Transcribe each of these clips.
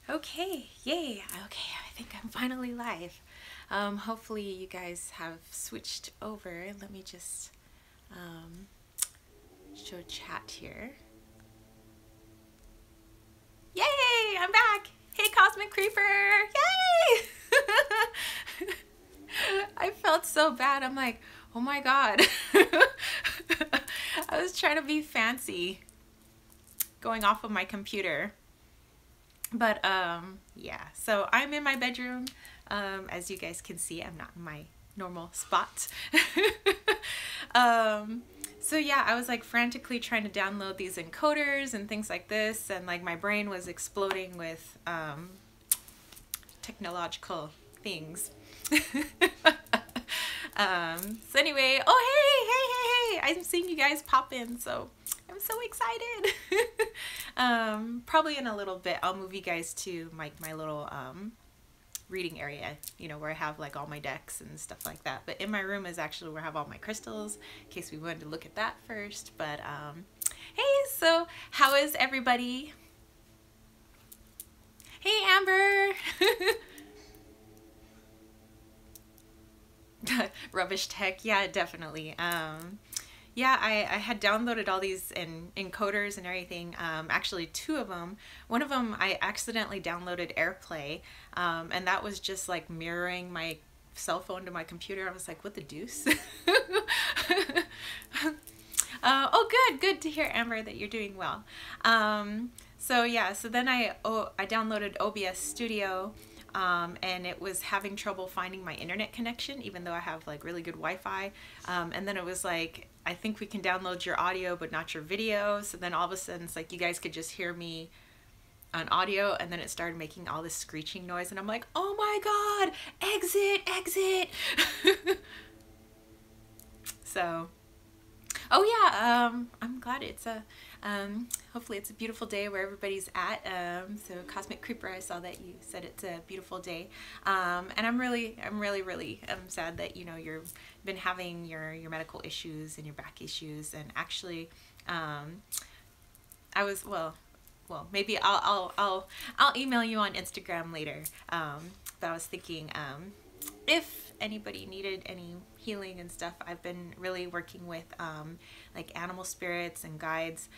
Okay, yay. Okay, I think I'm finally live. Hopefully you guys have switched over. Let me just show chat here. Yay, I'm back. Hey, Cosmic Creeper. Yay! I felt so bad. I'm like, oh my God. I was trying to be fancy going off of my computer. But yeah, so I'm in my bedroom. As you guys can see, I'm not in my normal spot. So yeah, I was like frantically trying to download these encoders and things like this, and like my brain was exploding with technological things. So anyway, oh hey, I'm seeing you guys pop in, so I'm so excited. Probably in a little bit I'll move you guys to my little reading area, you know, where I have like all my decks and stuff like that. But in my room is actually where I have all my crystals, in case we wanted to look at that first. But hey, so how is everybody? Hey, Amber. Rubbish tech, yeah, definitely. Yeah, I had downloaded all these encoders and everything. Actually, two of them. One of them I accidentally downloaded AirPlay, and that was just like mirroring my cell phone to my computer. I was like, what the deuce? Oh, good to hear, Amber, that you're doing well. So yeah, so then I downloaded OBS Studio. And it was having trouble finding my internet connection, even though I have like really good Wi-Fi. And then it was like, I think we can download your audio but not your video. So then all of a sudden it's like you guys could just hear me on audio, and then it started making all this screeching noise, and I'm like, oh my God, exit. So oh yeah, I'm glad it's a hopefully it's a beautiful day where everybody's at. So Cosmic Creeper, I saw that you said it's a beautiful day, and I'm really sad that, you know, you've been having your medical issues and your back issues. And actually I was well maybe I'll email you on Instagram later, but I was thinking if anybody needed any healing and stuff, I've been really working with like animal spirits and guides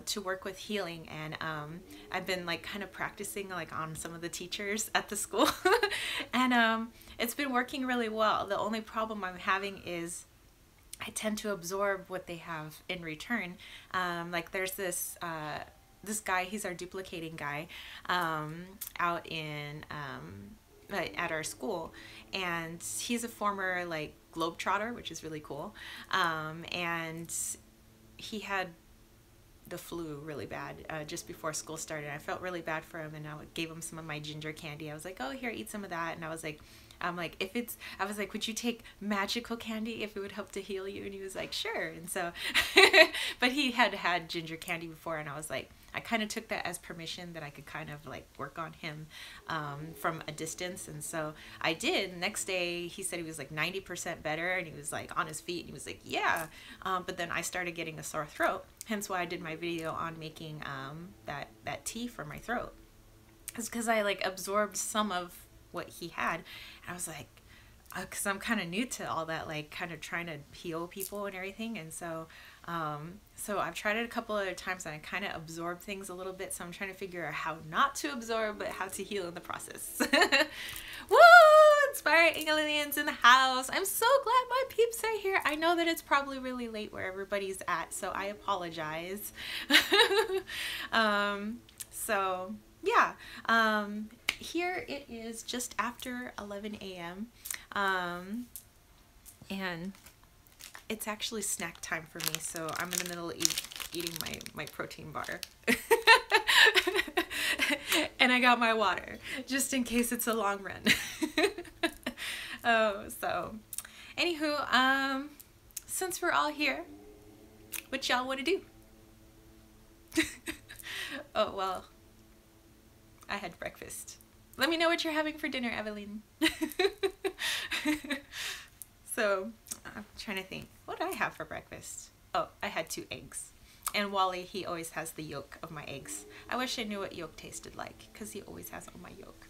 to work with healing, and I've been like kind of practicing like on some of the teachers at the school and it's been working really well. The only problem I'm having is I tend to absorb what they have in return. Like there's this this guy, he's our duplicating guy out in at our school, and he's a former like globetrotter, which is really cool, and he had the flu really bad just before school started. I felt really bad for him, and I gave him some of my ginger candy. I was like, oh, here, eat some of that. And I was like, I was like, would you take magical candy if it would help to heal you? And he was like, sure. And so but he had had ginger candy before, and I was like, I kind of took that as permission that I could kind of like work on him from a distance. And so I did. Next day he said he was like 90% better, and he was like on his feet, and he was like, yeah. But then I started getting a sore throat, hence why I did my video on making that tea for my throat. It's because I like absorbed some of what he had, and I was like, because I'm kind of new to all that, like kind of trying to heal people and everything. And so so I've tried it a couple other times, and I kind of absorb things a little bit, so I'm trying to figure out how not to absorb but how to heal in the process. Woo! Inspiring aliens in the house. I'm so glad my peeps are here. I know that it's probably really late where everybody's at, so I apologize. So yeah, here it is just after 11 a.m. And it's actually snack time for me, so I'm in the middle of eating my protein bar. And I got my water, just in case it's a long run. Oh, so anywho, since we're all here, what y'all want to do? Oh, well, I had breakfast. Let me know what you're having for dinner, Evelyn. So I'm trying to think, what did I have for breakfast? Oh, I had 2 eggs. And Wally, he always has the yolk of my eggs. I wish I knew what yolk tasted like, because he always has all my yolk.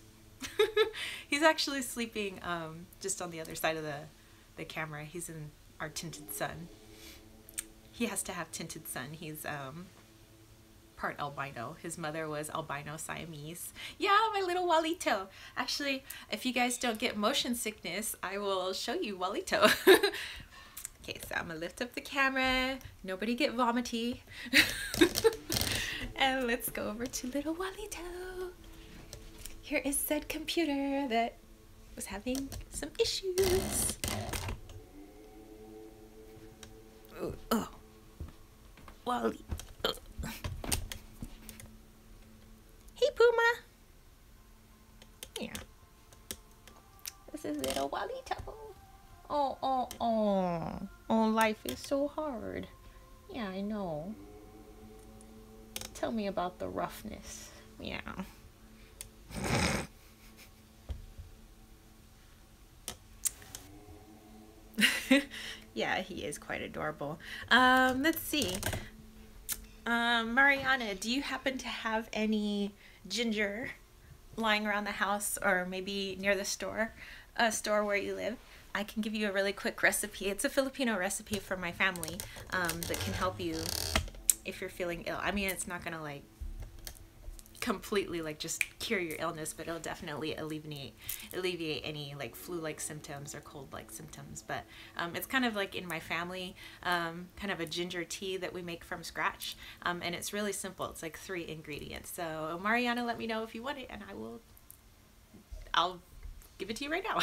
He's actually sleeping just on the other side of the camera. He's in our tinted sun. He has to have tinted sun. He's part albino. His mother was albino Siamese. Yeah, my little Walito. Actually, if you guys don't get motion sickness, I will show you Walito. Okay, so I'm gonna lift up the camera. Nobody get vomity. And let's go over to little Walito. Here is said computer that was having some issues. Oh, Wally. Hey, Puma. Here. This is little Walito. Oh, life is so hard. Yeah, I know. Tell me about the roughness. Yeah. Yeah, he is quite adorable. Let's see. Mariana, do you happen to have any ginger lying around the house, or maybe near the store where you live? I can give you a really quick recipe. It's a Filipino recipe from my family that can help you if you're feeling ill. I mean, it's not gonna like completely like just cure your illness, but it'll definitely alleviate any like flu-like symptoms or cold-like symptoms. But it's kind of like in my family, kind of a ginger tea that we make from scratch, and it's really simple. It's like 3 ingredients. So Mariana, let me know if you want it, and I'll give it to you right now.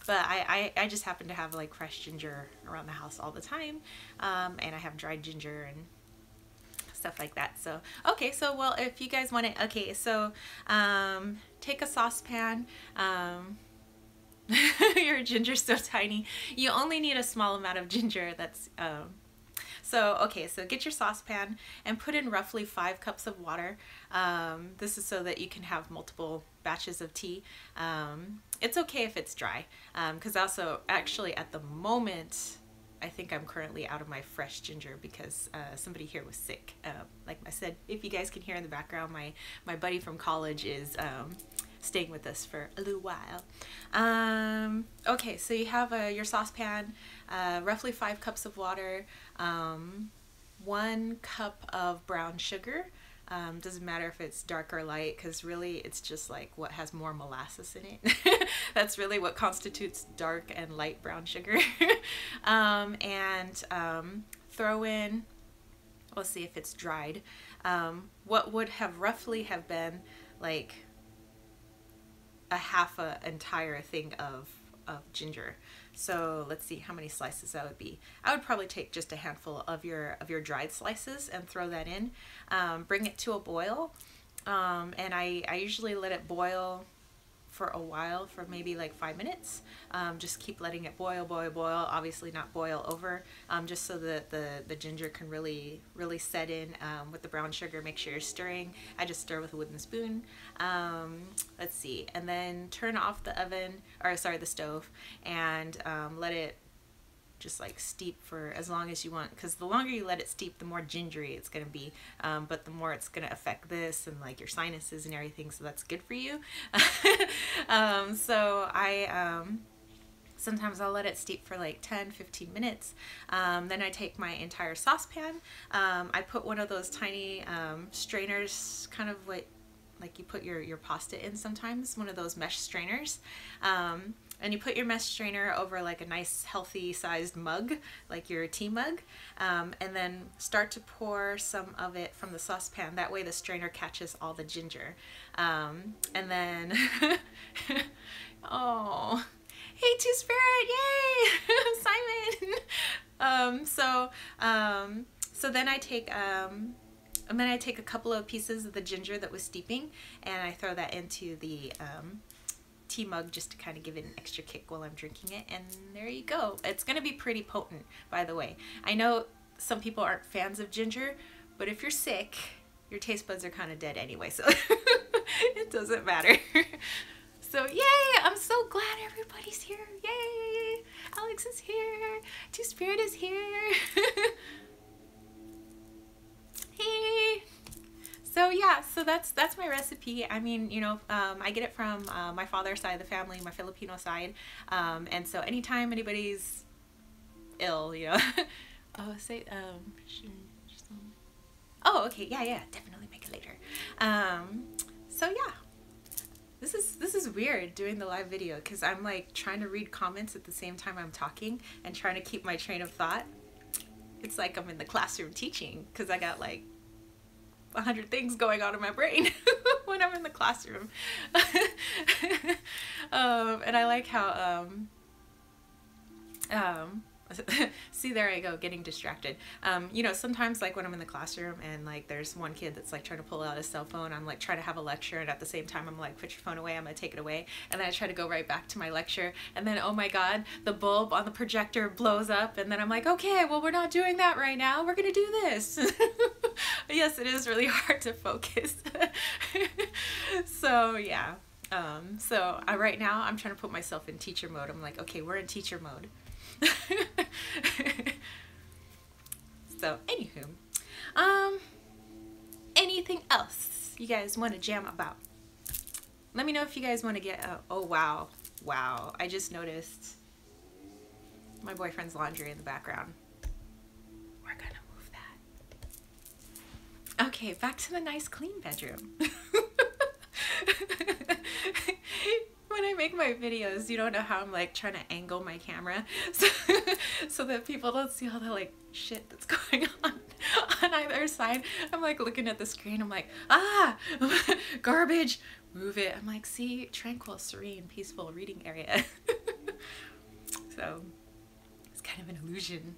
But I just happen to have like fresh ginger around the house all the time, and I have dried ginger and stuff like that. So okay, so well, if you guys want it, okay, so take a saucepan. Your ginger's so tiny, you only need a small amount of ginger. That's so okay, so get your saucepan and put in roughly 5 cups of water. This is so that you can have multiple batches of tea. It's okay if it's dry, because also actually at the moment I think I'm currently out of my fresh ginger because somebody here was sick. Like I said, if you guys can hear in the background, my buddy from college is staying with us for a little while. Okay, so you have your saucepan, roughly 5 cups of water, 1 cup of brown sugar. Doesn't matter if it's dark or light, because really it's just like what has more molasses in it. That's really what constitutes dark and light brown sugar. And throw in, let's see if it's dried, what would have roughly have been like a half a entire thing of ginger. So let's see how many slices that would be. I would probably take just a handful of your dried slices and throw that in. Bring it to a boil, and I usually let it boil for a while, for maybe like 5 minutes. Just keep letting it boil, obviously not boil over, just so that the ginger can really set in with the brown sugar. Make sure you're stirring. I just stir with a wooden spoon. Let's see, and then turn off the oven, or sorry, the stove, and let it just like steep for as long as you want, because the longer you let it steep, the more gingery it's going to be, but the more it's going to affect this and like your sinuses and everything, so that's good for you. So sometimes I'll let it steep for like 10-15 minutes. Then I take my entire saucepan. I put one of those tiny strainers, kind of like you put your pasta in sometimes, one of those mesh strainers. And you put your mesh strainer over like a nice healthy sized mug, like your tea mug, and then start to pour some of it from the saucepan. That way the strainer catches all the ginger. And then, oh, hey Two Spirit, yay, Simon. So then I take, and then I take a couple of pieces of the ginger that was steeping, and I throw that into the tea mug just to kind of give it an extra kick while I'm drinking it, and there you go. It's gonna be pretty potent, by the way. I know some people aren't fans of ginger, but if you're sick, your taste buds are kind of dead anyway, so it doesn't matter. So yay, I'm so glad everybody's here. Yay, Alex is here, Two Spirit is here. yeah, so that's my recipe. I mean, you know, I get it from my father's side of the family, my Filipino side, and so anytime anybody's ill, you know, oh, say, oh, okay, yeah, yeah, definitely make it later. So yeah, this is weird doing the live video because I'm like trying to read comments at the same time I'm talking and trying to keep my train of thought. It's like I'm in the classroom teaching because I got like 100 things going on in my brain when I'm in the classroom. And I like how see, there I go, getting distracted. You know, sometimes like when I'm in the classroom and like there's one kid that's like trying to pull out his cell phone, I'm like trying to have a lecture, and at the same time I'm like, put your phone away, I'm gonna take it away, and then I try to go right back to my lecture, and then oh my god, the bulb on the projector blows up, and then I'm like, okay, well, we're not doing that right now, we're gonna do this. Yes, it is really hard to focus. So yeah, right now I'm trying to put myself in teacher mode. I'm like, okay, we're in teacher mode. So anywho, anything else you guys want to jam about? Let me know if you guys want to get oh wow, I just noticed my boyfriend's laundry in the background. We're gonna move that. Okay, back to the nice clean bedroom. When I make my videos, you don't know how I'm like trying to angle my camera so that people don't see all the like shit that's going on either side. I'm like looking at the screen, I'm like, ah, garbage, move it. I'm like, see, tranquil, serene, peaceful reading area. So it's kind of an illusion.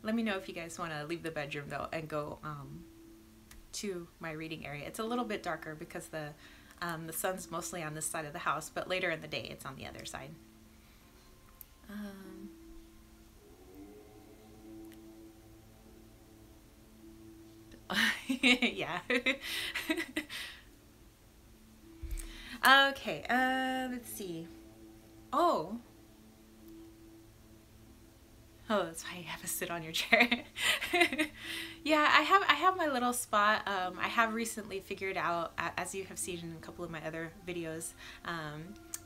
Let me know if you guys want to leave the bedroom though and go to my reading area. It's a little bit darker because the sun's mostly on this side of the house, but later in the day it's on the other side. Yeah. Okay, let's see. Oh, that's why you have to sit on your chair. Yeah, I have my little spot. I have recently figured out, as you have seen in a couple of my other videos,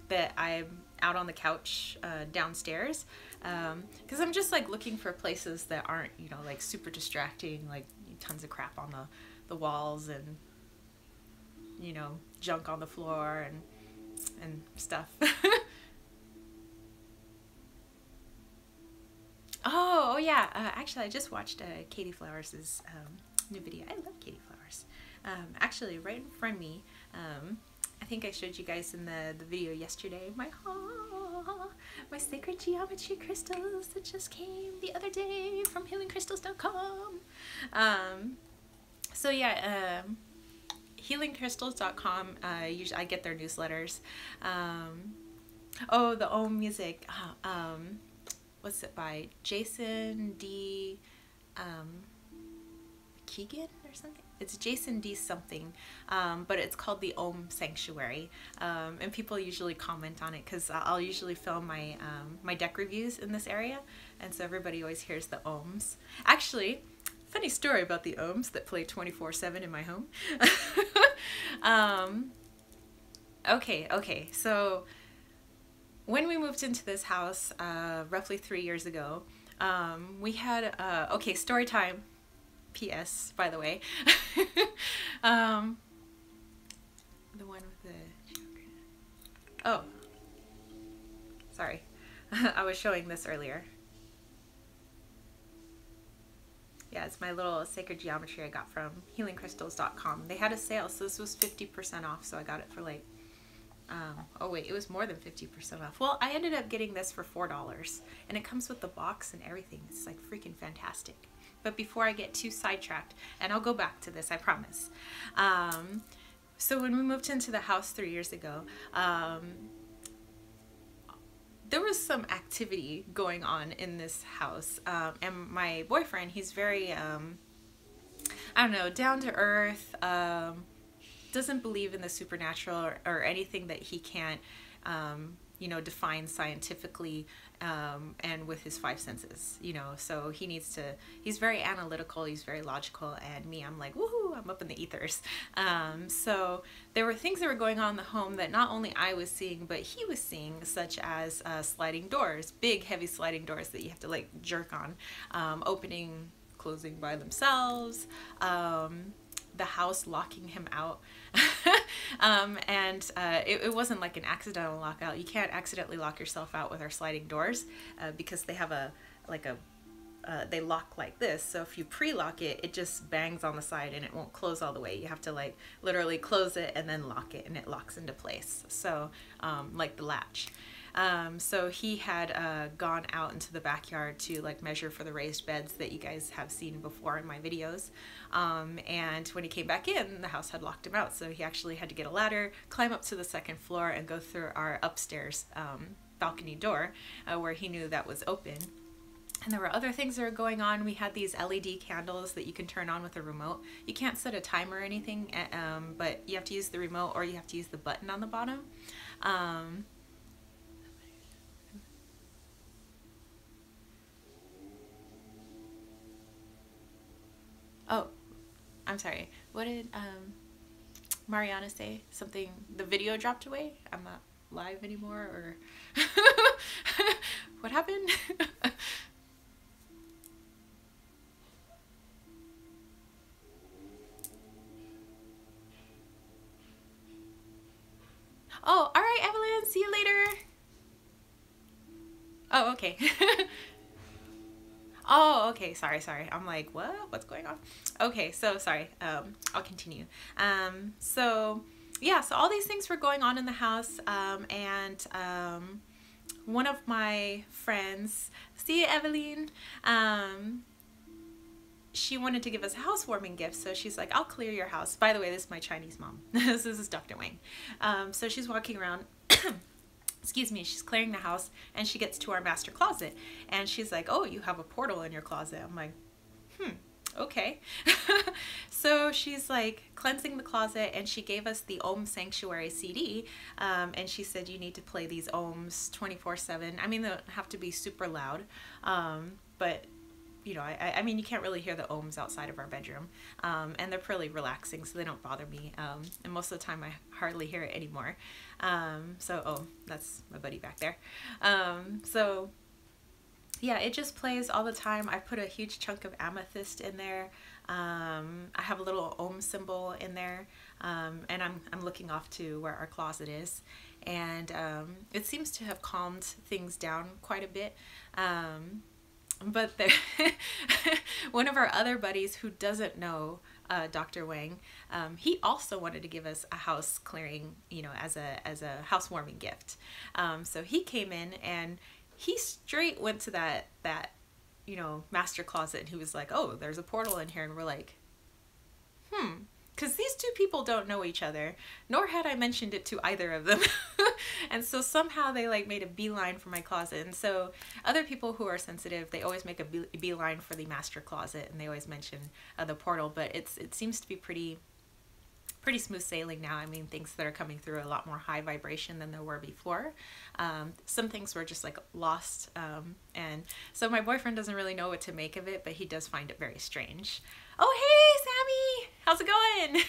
that I'm out on the couch downstairs, because I'm just like looking for places that aren't, you know, like super distracting, like tons of crap on the walls and, you know, junk on the floor and stuff. Oh yeah, actually I just watched Katie Flowers' new video. I love Katie Flowers. Actually right in front of me, I think I showed you guys in the video yesterday, my sacred geometry crystals that just came the other day from healingcrystals.com. So yeah, healingcrystals.com, usually I get their newsletters. Oh, the Om music. What's it by? Jason D. Keegan or something? It's Jason D. something, but it's called the Om Sanctuary, and people usually comment on it because I'll usually film my my deck reviews in this area, and so everybody always hears the Ohms. Actually, funny story about the Ohms that play 24/7 in my home. Okay, so when we moved into this house roughly 3 years ago, we had, okay, story time, PS, by the way. The one with the, oh, sorry, I was showing this earlier. Yeah, it's my little sacred geometry I got from healingcrystals.com. They had a sale, so this was 50% off, so I got it for like, oh wait, it was more than 50% off. Well, I ended up getting this for $4, and it comes with the box and everything. It's like freaking fantastic. But before I get too sidetracked, and I'll go back to this, I promise. So when we moved into the house 3 years ago, there was some activity going on in this house, and my boyfriend, he's very, I don't know, down to earth, doesn't believe in the supernatural or anything that he can't, you know, define scientifically and with his five senses, you know. So he's very analytical, he's very logical, and me, I'm like, woohoo, I'm up in the ethers. So there were things that were going on in the home that not only I was seeing, but he was seeing, such as sliding doors, big, heavy sliding doors that you have to like jerk on, opening, closing by themselves, the house locking him out. It wasn't like an accidental lockout. You can't accidentally lock yourself out with our sliding doors, because they have they lock like this. So if you pre-lock it, it just bangs on the side and it won't close all the way. You have to like literally close it and then lock it, and it locks into place. So like the latch. So he had gone out into the backyard to like measure for the raised beds that you guys have seen before in my videos. And when he came back in, the house had locked him out. So he actually had to get a ladder, climb up to the second floor, and go through our upstairs balcony door, where he knew that was open. And there were other things that were going on. We had these LED candles that you can turn on with a remote. You can't set a timer or anything, but you have to use the remote, or you have to use the button on the bottom. Oh, I'm sorry. What did Mariana say? Something, the video dropped away? I'm not live anymore, or what happened? Oh, all right, Evelyn, see you later. Oh, okay. Oh, okay. Sorry. I'm like, what? What's going on? Okay, so sorry. I'll continue. So yeah, so all these things were going on in the house, and one of my friends, see you, Evelyn, she wanted to give us a housewarming gift. So she's like, I'll clear your house. By the way, this is my Chinese mom. This is Dr. Wang. So she's walking around. Excuse me, she's clearing the house, and she gets to our master closet, and she's like, oh, you have a portal in your closet. I'm like, okay. So she's like cleansing the closet, and she gave us the Om Sanctuary CD, and she said you need to play these Ohms 24/7. I mean, they don't have to be super loud, but you know, I mean, you can't really hear the ohms outside of our bedroom, and they're pretty relaxing, so they don't bother me, and most of the time I hardly hear it anymore. Oh, that's my buddy back there. So yeah, it just plays all the time. I put a huge chunk of amethyst in there. I have a little ohm symbol in there, and I'm looking off to where our closet is, and it seems to have calmed things down quite a bit. But one of our other buddies who doesn't know Dr. Wang, he also wanted to give us a house clearing, you know, as a housewarming gift. So he came in, and he straight went to that you know, master closet, and he was like, oh, there's a portal in here, and we're like, because these two people don't know each other, nor had I mentioned it to either of them. And so somehow they like made a beeline for my closet. And so other people who are sensitive, they always make a beeline for the master closet, and they always mention the portal, but it seems to be pretty smooth sailing now. I mean, things that are coming through a lot more high vibration than there were before. Some things were just like lost, and so my boyfriend doesn't really know what to make of it, but he does find it very strange. Oh, hey, Sammy! How's it going?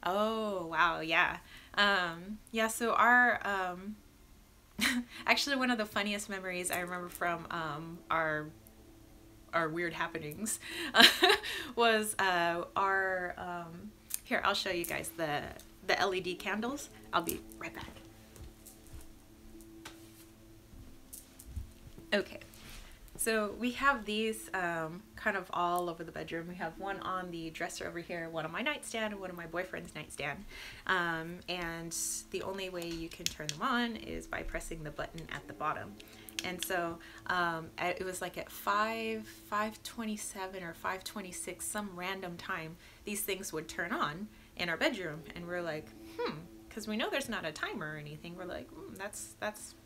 Oh, wow, yeah. Yeah, so our, actually one of the funniest memories I remember from our weird happenings was here, I'll show you guys the LED candles. I'll be right back. Okay, so we have these kind of all over the bedroom. We have one on the dresser over here, one on my nightstand, and one on my boyfriend's nightstand. And the only way you can turn them on is by pressing the button at the bottom. And so it was like at 5:27 or 5:26, some random time, these things would turn on in our bedroom, and we're like, because we know there's not a timer or anything. We're like, that's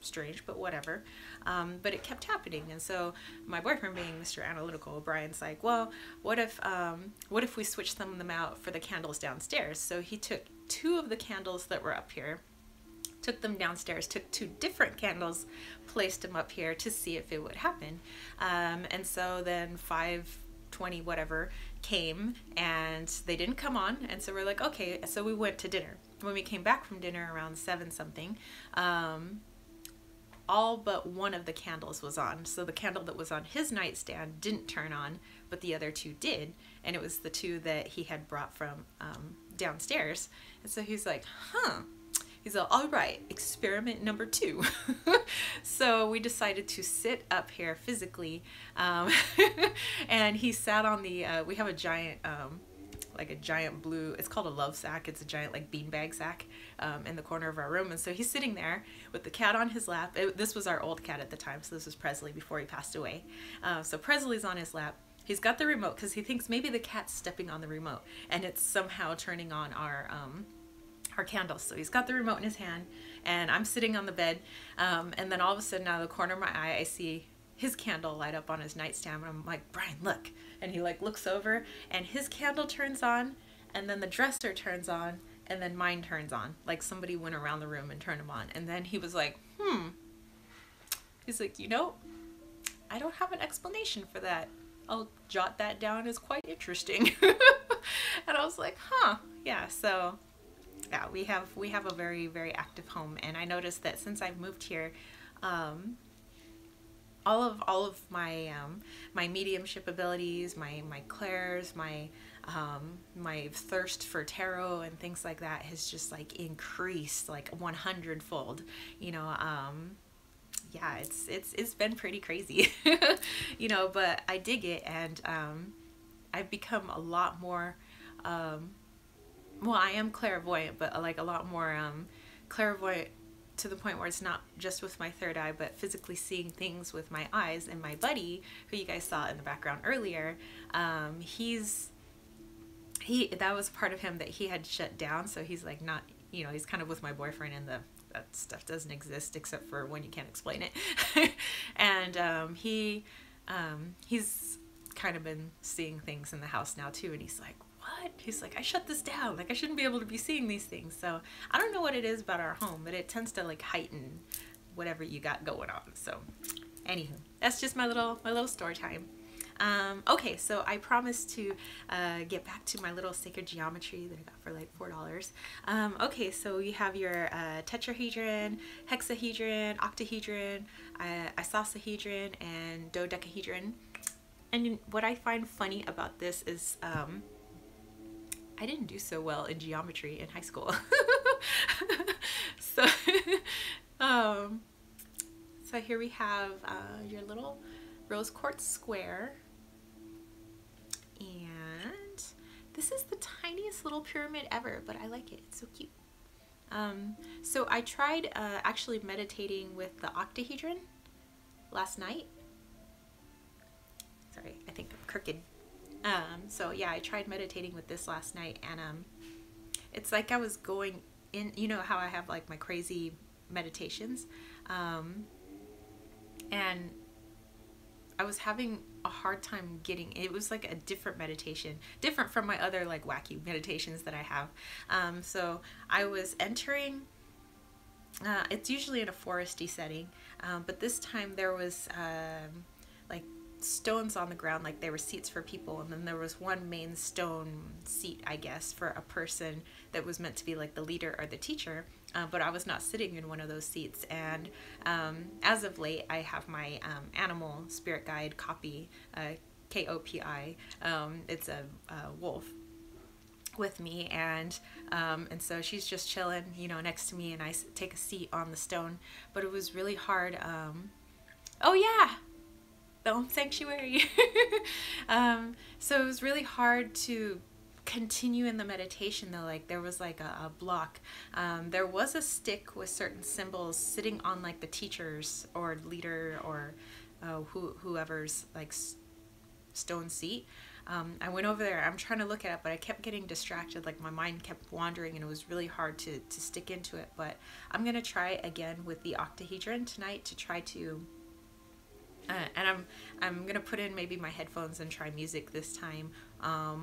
strange, but whatever. But it kept happening, and so my boyfriend, being Mr. Analytical, Brian's like, well, what if we switch some of them out for the candles downstairs? So he took two of the candles that were up here, took them downstairs, took two different candles, placed them up here to see if it would happen. And so then 5:20 whatever came and they didn't come on. And so we're like, okay, so we went to dinner. When we came back from dinner around 7 something, all but one of the candles was on. So the candle that was on his nightstand didn't turn on, but the other two did. And it was the two that he had brought from downstairs. And so he's like, huh. He's like, all right, experiment number 2. So we decided to sit up here physically. And he sat on the, we have a giant, like a giant blue, it's called a love sack. It's a giant like beanbag sack in the corner of our room. And so he's sitting there with the cat on his lap. This was our old cat at the time. So this was Presley before he passed away. So Presley's on his lap. He's got the remote because he thinks maybe the cat's stepping on the remote and it's somehow turning on our candles. So he's got the remote in his hand and I'm sitting on the bed. And then all of a sudden out of the corner of my eye, I see his candle light up on his nightstand. And I'm like, Brian, look. And he like looks over and his candle turns on and then the dresser turns on and then mine turns on. Like somebody went around the room and turned them on. And then he was like, he's like, you know, I don't have an explanation for that. I'll jot that down as quite interesting. And I was like, huh, yeah. So yeah, we have a very, very active home. And I noticed that since I've moved here, all of my my mediumship abilities, my clairs, my thirst for tarot and things like that has just like increased like 100-fold. You know, yeah, it's been pretty crazy. You know, but I dig it, and I've become a lot more well, I am clairvoyant, but like a lot more clairvoyant to the point where it's not just with my third eye, but physically seeing things with my eyes. And my buddy, who you guys saw in the background earlier, that was part of him that he had shut down. So he's like not, you know, he's kind of with my boyfriend, and that stuff doesn't exist except for when you can't explain it. And he's kind of been seeing things in the house now too, and he's like, what? He's like, I shut this down. Like, I shouldn't be able to be seeing these things. So I don't know what it is about our home, but it tends to like heighten whatever you got going on. So anywho, that's just my little story time. Okay, so I promised to get back to my little sacred geometry that I got for like $4. Okay, so you have your tetrahedron, hexahedron, octahedron, isosahedron, and dodecahedron. And what I find funny about this is I didn't do so well in geometry in high school. So, so here we have your little rose quartz square. And this is the tiniest little pyramid ever, but I like it. It's so cute. So I tried actually meditating with the octahedron last night. Sorry, I think I'm crooked. So yeah, I tried meditating with this last night, and it's like I was going in, you know how I have like my crazy meditations, and I was having a hard time getting, it was like a different meditation, different from my other like wacky meditations that I have. So I was entering, it's usually in a foresty setting, but this time there was like stones on the ground, like they were seats for people, and then there was one main stone seat, I guess, for a person that was meant to be like the leader or the teacher, but I was not sitting in one of those seats. And as of late, I have my animal spirit guide Kopi, K-O-P-I. It's a wolf with me, and so she's just chilling, you know, next to me, and I take a seat on the stone. But it was really hard. Oh yeah, the Om Sanctuary. So it was really hard to continue in the meditation though. Like there was like a block. There was a stick with certain symbols sitting on like the teacher's or leader or whoever's like stone seat. I went over there, I'm trying to look at it, but I kept getting distracted. Like my mind kept wandering, and it was really hard to stick into it. But I'm gonna try again with the octahedron tonight to try to and I'm gonna put in maybe my headphones and try music this time,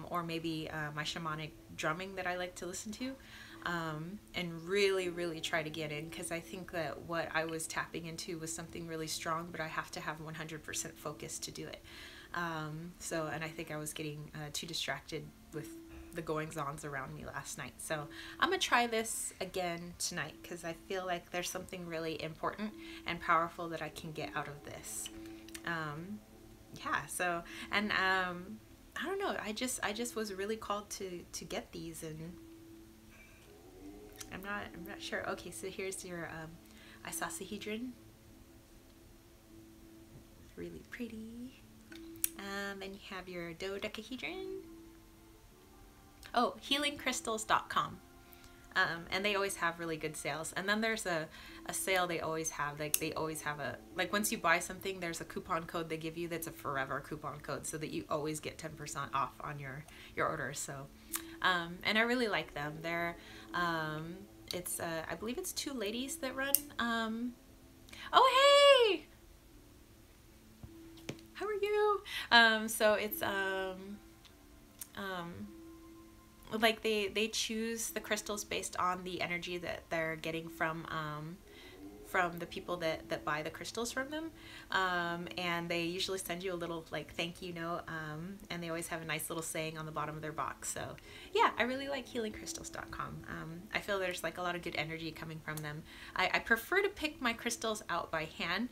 or maybe my shamanic drumming that I like to listen to, and really, really try to get in, because I think that what I was tapping into was something really strong, but I have to have 100% focus to do it. And I think I was getting too distracted with the goings-ons around me last night. So I'm gonna try this again tonight, because I feel like there's something really important and powerful that I can get out of this. Yeah, so, and I don't know, I just was really called to get these, and I'm not sure. Okay, so here's your icosahedron. It's really pretty. Then you have your dodecahedron. Oh, healingcrystals.com. And they always have really good sales. And then there's a sale they always have. Like, they always have a, like, once you buy something, there's a coupon code they give you that's a forever coupon code, so that you always get 10% off on your order. So, and I really like them. They're, it's, I believe it's two ladies that run, oh, hey! How are you? So it's, like they choose the crystals based on the energy that they're getting from the people that buy the crystals from them, and they usually send you a little like thank you note, and they always have a nice little saying on the bottom of their box. So yeah, I really like healingcrystals.com. I feel there's like a lot of good energy coming from them. I prefer to pick my crystals out by hand,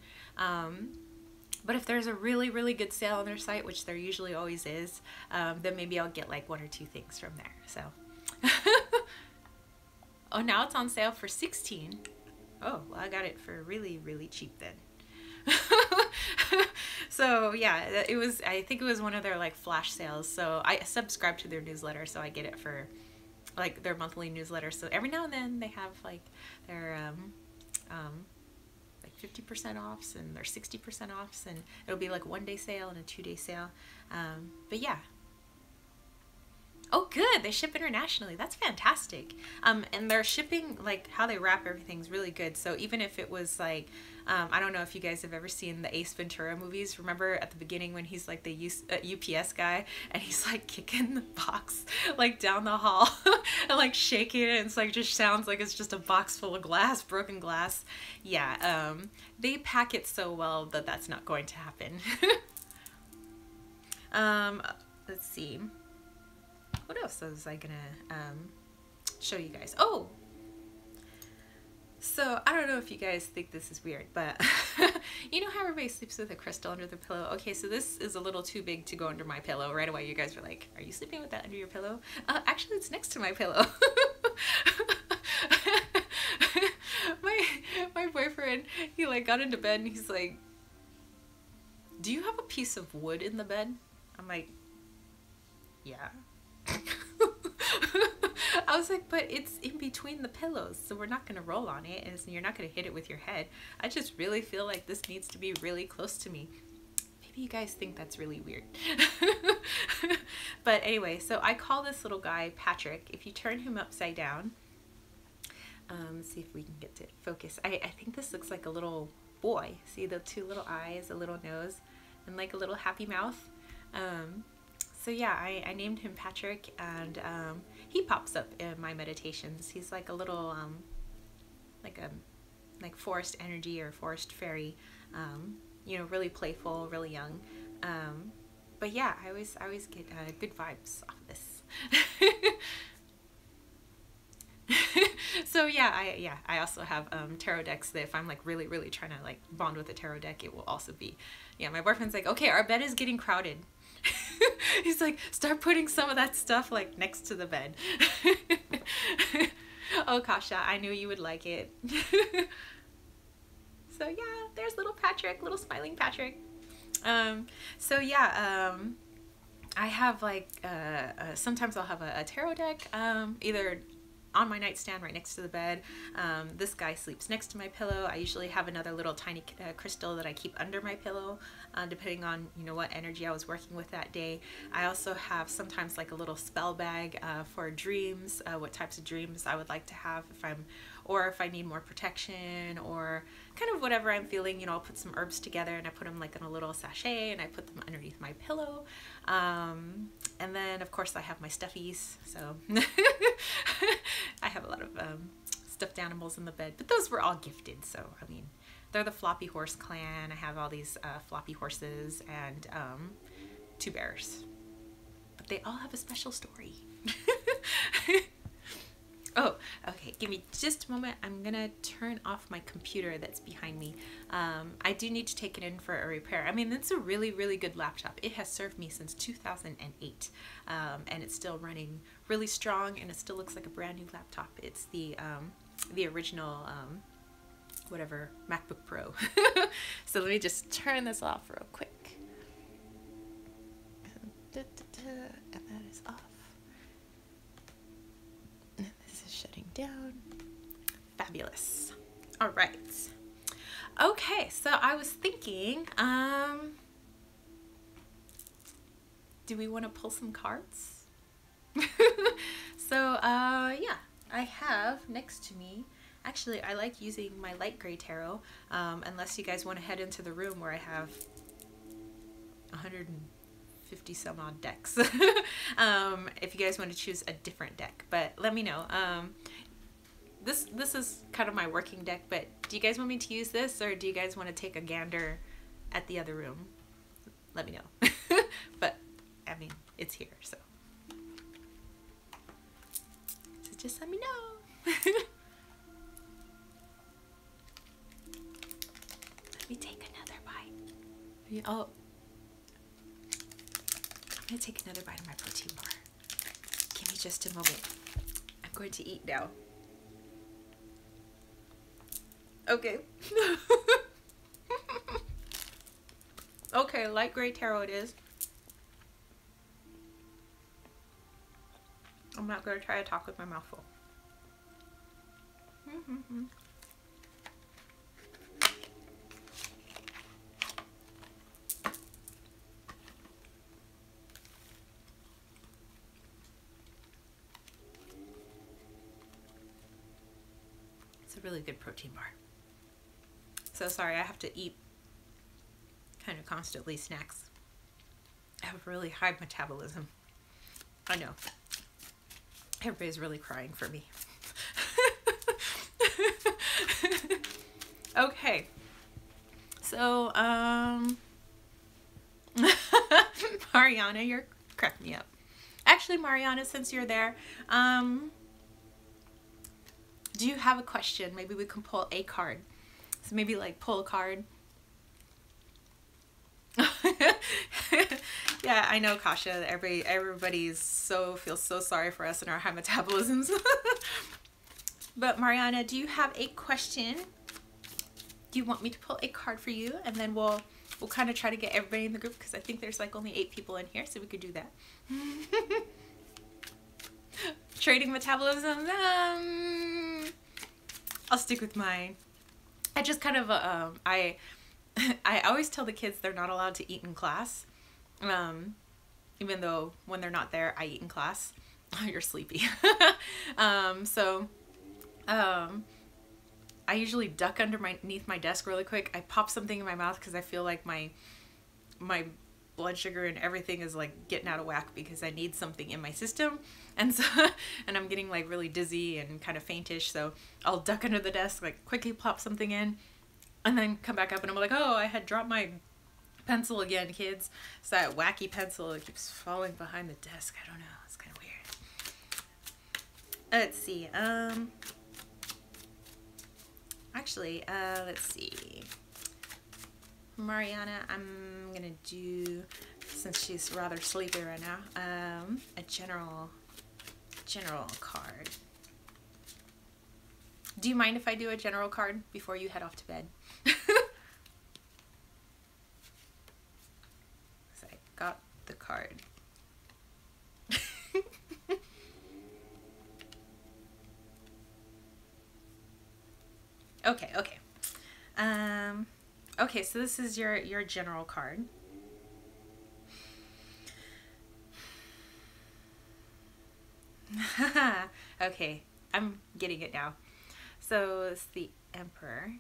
but if there's a really, really good sale on their site, which there usually always is, then maybe I'll get like one or two things from there. So, oh, now it's on sale for $16. Oh, well, I got it for really, really cheap then. So yeah, it was, I think it was one of their like flash sales. So I subscribe to their newsletter, so I get it for like their monthly newsletter. So every now and then they have like their, 50% offs, and they're 60% offs, and it'll be like 1 day sale and a 2 day sale. But yeah. Oh, good. They ship internationally. That's fantastic. And their shipping, like how they wrap everything's really good. So even if it was like, I don't know if you guys have ever seen the Ace Ventura movies. Remember at the beginning when he's like the UPS guy, and he's like kicking the box like down the hall and like shaking it, and it's like just sounds like it's just a box full of glass, broken glass. Yeah, they pack it so well that that's not going to happen. Let's see. What else was I gonna show you guys? Oh, so I don't know if you guys think this is weird, but you know how everybody sleeps with a crystal under their pillow? Okay, so this is a little too big to go under my pillow. Right away, you guys were like, "Are you sleeping with that under your pillow?" Actually, it's next to my pillow. my boyfriend, he like got into bed and he's like, "Do you have a piece of wood in the bed?" I'm like, "Yeah." I was like, but it's in between the pillows, so we're not going to roll on it, and you're not going to hit it with your head. I just really feel like this needs to be really close to me. Maybe you guys think that's really weird. But anyway, so I call this little guy Patrick. If you turn him upside down, let's see if we can get to focus. I think this looks like a little boy. See the two little eyes, a little nose, and like a little happy mouth. So yeah, I named him Patrick, and he pops up in my meditations. He's like a little, like forest energy or forest fairy, you know, really playful, really young. But yeah, I always get good vibes off of this. So yeah, I also have tarot decks that if I'm like really, really trying to like bond with a tarot deck, it will also be, yeah, my boyfriend's like, okay, our bed is getting crowded. He's like, start putting some of that stuff like next to the bed. Oh, Kasha, I knew you would like it. So yeah, there's little Patrick, little smiling Patrick. So yeah, I have like, sometimes I'll have a tarot deck, either on my nightstand right next to the bed. This guy sleeps next to my pillow. I usually have another little tiny crystal that I keep under my pillow, depending on, you know, what energy I was working with that day. I also have sometimes like a little spell bag for dreams, what types of dreams I would like to have if I need more protection, or kind of whatever I'm feeling. You know, I'll put some herbs together and I put them like in a little sachet and I put them underneath my pillow. And then of course I have my stuffies. So I have a lot of stuffed animals in the bed, but those were all gifted. So, I mean, they're the Floppy Horse clan. I have all these floppy horses and 2 bears. But they all have a special story. Oh, okay. Give me just a moment. I'm going to turn off my computer that's behind me. I do need to take it in for a repair. I mean, it's a really, really good laptop. It has served me since 2008, and it's still running really strong, and it still looks like a brand new laptop. It's the original, whatever, MacBook Pro. So let me just turn this off real quick. And that is off. And this is shutting down. Fabulous. All right. Okay, so I was thinking, do we want to pull some cards? So, yeah, I have next to me, actually, I like using my light gray tarot, unless you guys want to head into the room where I have 150 some odd decks. If you guys want to choose a different deck, but let me know. This is kind of my working deck, but do you guys want me to use this, or do you guys want to take a gander at the other room? Let me know. But I mean, it's here, so just let me know. Let me take another bite. Oh, I'm gonna take another bite of my protein bar. Give me just a moment. I'm going to eat now. Okay. Okay, light gray tarot it is. I'm not going to try to talk with my mouth full. It's a really good protein bar. So sorry, I have to eat kind of constantly snacks. I have a really high metabolism. I know. Everybody's really crying for me. Okay. So, Mariana, you're cracking me up. Actually, Mariana, since you're there, do you have a question? Maybe we can pull a card. So maybe like pull a card. Yeah, I know, Kasha. Everybody's feels so sorry for us and our high metabolisms. But Mariana, do you have a question? Do you want me to pull a card for you, and then we'll kind of try to get everybody in the group, because I think there's like only 8 people in here, so we could do that. Trading metabolism. I'll stick with mine. I just kind of I always tell the kids they're not allowed to eat in class. Even though when they're not there, I eat in class. Oh, you're sleepy. I usually duck underneath my desk really quick. I pop something in my mouth because I feel like my blood sugar and everything is like getting out of whack, because I need something in my system, and so and I'm getting like really dizzy and kind of faintish. So I'll duck under the desk, like quickly plop something in, and then come back up, and I'm like, oh, I had dropped my pencil again, kids. It's that wacky pencil. It keeps falling behind the desk. I don't know. It's kind of weird. Let's see. Actually, let's see. Mariana, I'm gonna do, since she's rather sleepy right now, a general card. Do you mind if I do a general card before you head off to bed? So I got the card. Okay. Okay, so this is your general card. Okay, I'm getting it now. So it's the Emperor.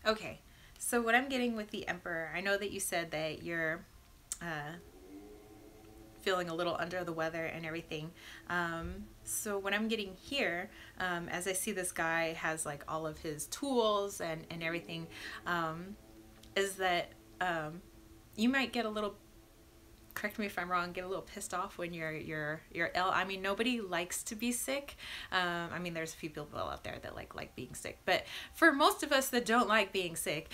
Okay, so what I'm getting with the Emperor, I know that you said that you're feeling a little under the weather and everything. So what I'm getting here, as I see this guy has like all of his tools and everything, is that you might get a little, correct me if I'm wrong, get a little pissed off when you're ill. I mean, nobody likes to be sick. I mean, there's a few people out there that like being sick, but for most of us that don't like being sick,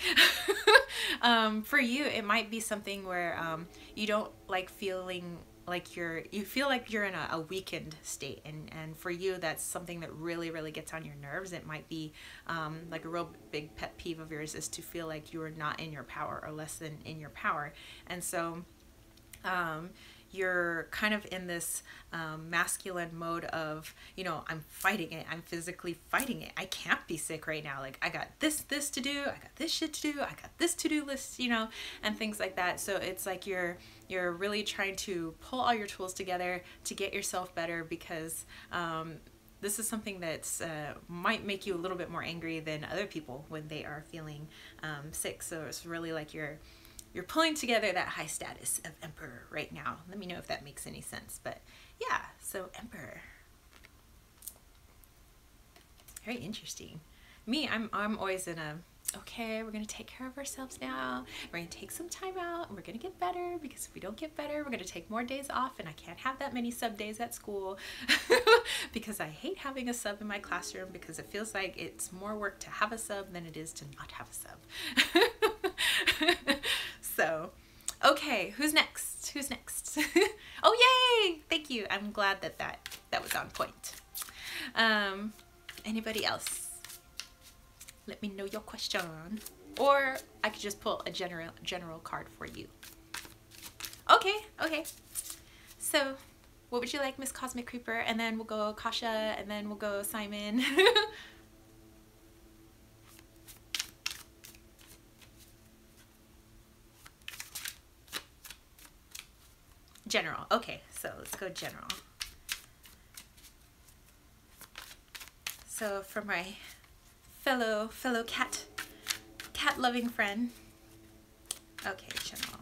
for you, it might be something where you don't like feeling like you feel like you're in a weakened state, and for you that's something that really gets on your nerves. It might be like a real big pet peeve of yours is to feel like you are not in your power or less than in your power. And so you're kind of in this masculine mode of, you know, I'm fighting it. I'm physically fighting it. I can't be sick right now. Like, I got this to do. I got this shit to do. I got this to-do list, you know, and things like that. So it's like you're really trying to pull all your tools together to get yourself better, because this is something that's might make you a little bit more angry than other people when they are feeling sick. So it's really like you're pulling together that high status of emperor right now. Let me know if that makes any sense. But yeah, so emperor. Very interesting. Me, I'm always in a, okay, we're gonna take care of ourselves now. We're gonna take some time out and we're gonna get better, because if we don't get better, we're gonna take more days off, and I can't have that many sub days at school because I hate having a sub in my classroom, because it feels like it's more work to have a sub than it is to not have a sub. So, okay, who's next? Who's next? Oh, yay! Thank you. I'm glad that was on point. Anybody else? Let me know your question. Or I could just pull a general card for you. Okay, okay. So, what would you like, Miss Cosmic Creeper? And then we'll go Kasha, and then we'll go Simon. General. Okay, so let's go general. So for my fellow cat loving friend. Okay, general.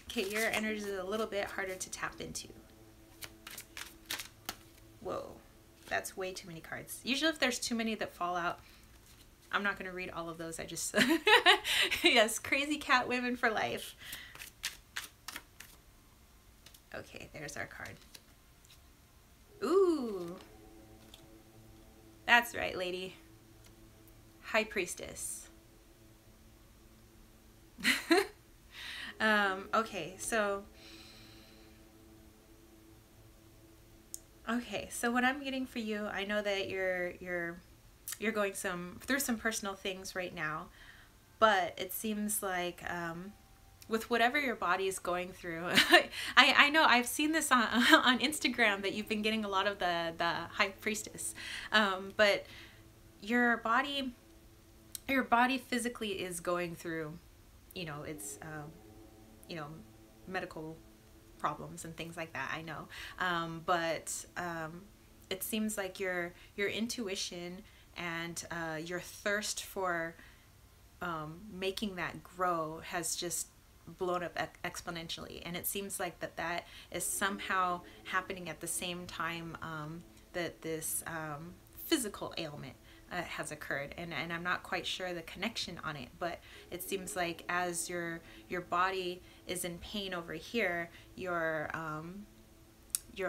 Okay, your energy is a little bit harder to tap into. Whoa, that's way too many cards. Usually if there's too many that fall out, I'm not going to read all of those. I just, yes, crazy cat women for life. Okay, there's our card. Ooh. That's right, lady. High Priestess. Okay, so what I'm getting for you, I know that you're going through some personal things right now, but it seems like with whatever your body is going through, I know I've seen this on Instagram that you've been getting a lot of the High Priestess, but your body physically is going through, you know, it's you know, medical problems and things like that, I know, but it seems like your intuition and your thirst for making that grow has just blown up exponentially, and it seems like that is somehow happening at the same time that this physical ailment has occurred, and I'm not quite sure the connection on it, but it seems like as your body is in pain over here, your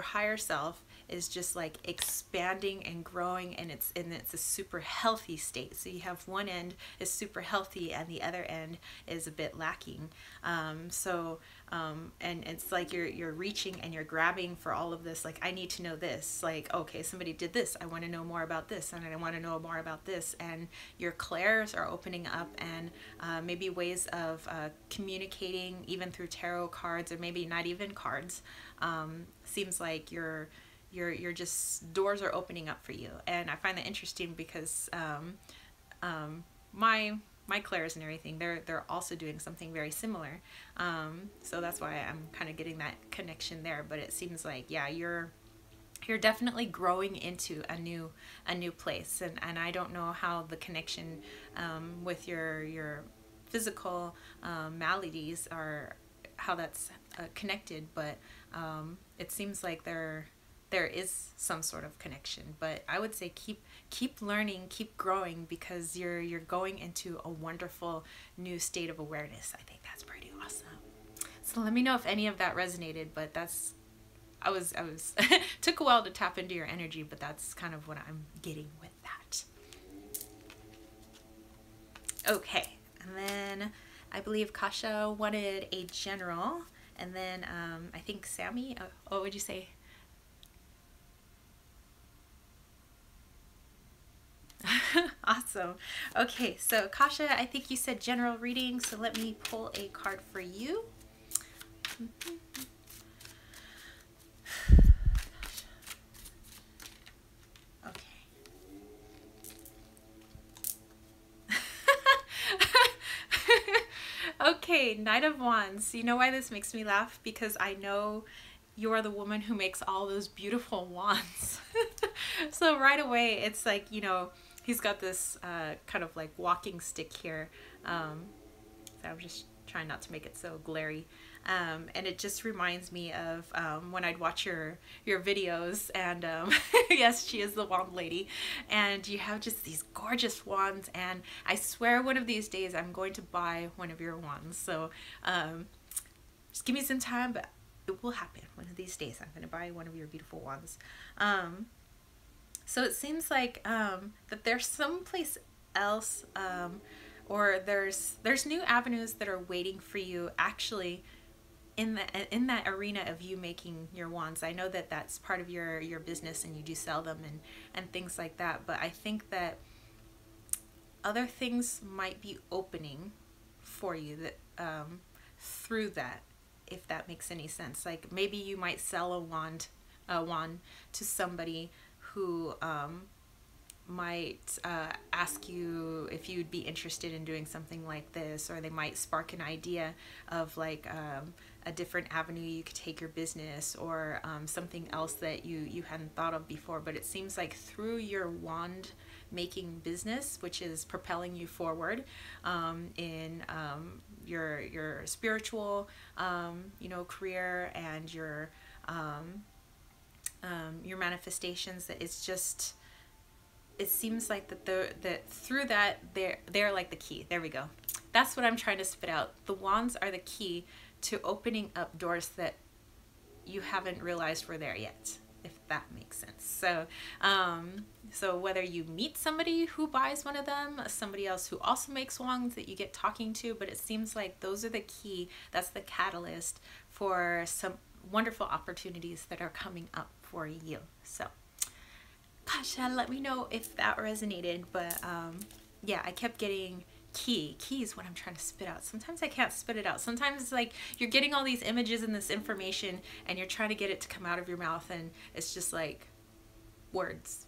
higher self is just like expanding and growing, and it's a super healthy state. So you have one end is super healthy and the other end is a bit lacking. And it's like you're reaching and you're grabbing for all of this. Like, I need to know this. Like, okay, somebody did this. I want to know more about this, and I want to know more about this. And your clairs are opening up, and maybe ways of communicating even through tarot cards, or maybe not even cards. Seems like you're just, doors are opening up for you, and I find that interesting because my clairs and everything, they're also doing something very similar, so that's why I'm kind of getting that connection there. But it seems like, yeah, you're definitely growing into a new place, and I don't know how the connection with your physical maladies are how that's connected, but it seems like there is some sort of connection. But I would say keep learning, keep growing, because you're going into a wonderful new state of awareness. I think that's pretty awesome. So let me know if any of that resonated, but that's I was took a while to tap into your energy, but that's kind of what I'm getting with that. Okay, and then I believe Kasha wanted a general, and then I think Sammy, what would you say? Awesome. Okay, so Kasha, I think you said general reading, so let me pull a card for you. Okay, Knight of Wands. You know why this makes me laugh? Because I know you're the woman who makes all those beautiful wands. So right away, it's like, you know, he's got this kind of like walking stick here. So I'm just trying not to make it so glary. And it just reminds me of when I'd watch your videos, and yes, she is the wand lady, and you have just these gorgeous wands, and I swear one of these days I'm going to buy one of your wands. So just give me some time, but it will happen one of these days. I'm going to buy one of your beautiful wands. So it seems like that there's someplace else, or there's new avenues that are waiting for you, actually, in that arena of you making your wands. I know that that's part of your business, and you do sell them and things like that, but I think that other things might be opening for you that through that, if that makes any sense. Like maybe you might sell a wand to somebody who might ask you if you'd be interested in doing something like this, or they might spark an idea of like a different avenue you could take your business, or something else that you hadn't thought of before. But it seems like through your wand making business, which is propelling you forward in your spiritual you know, career, and your manifestations, that it's just, it seems like that through that they're like the key. There we go. That's what I'm trying to spit out. The wands are the key to opening up doors that you haven't realized were there yet, if that makes sense. So so whether you meet somebody who buys one of them, somebody else who also makes wands that you get talking to, but it seems like those are the key, that's the catalyst for some wonderful opportunities that are coming up for you. So gosh, let me know if that resonated. But yeah, I kept getting key is what I'm trying to spit out. Sometimes I can't spit it out. Sometimes it's like you're getting all these images and this information, and you're trying to get it to come out of your mouth, and it's just like words.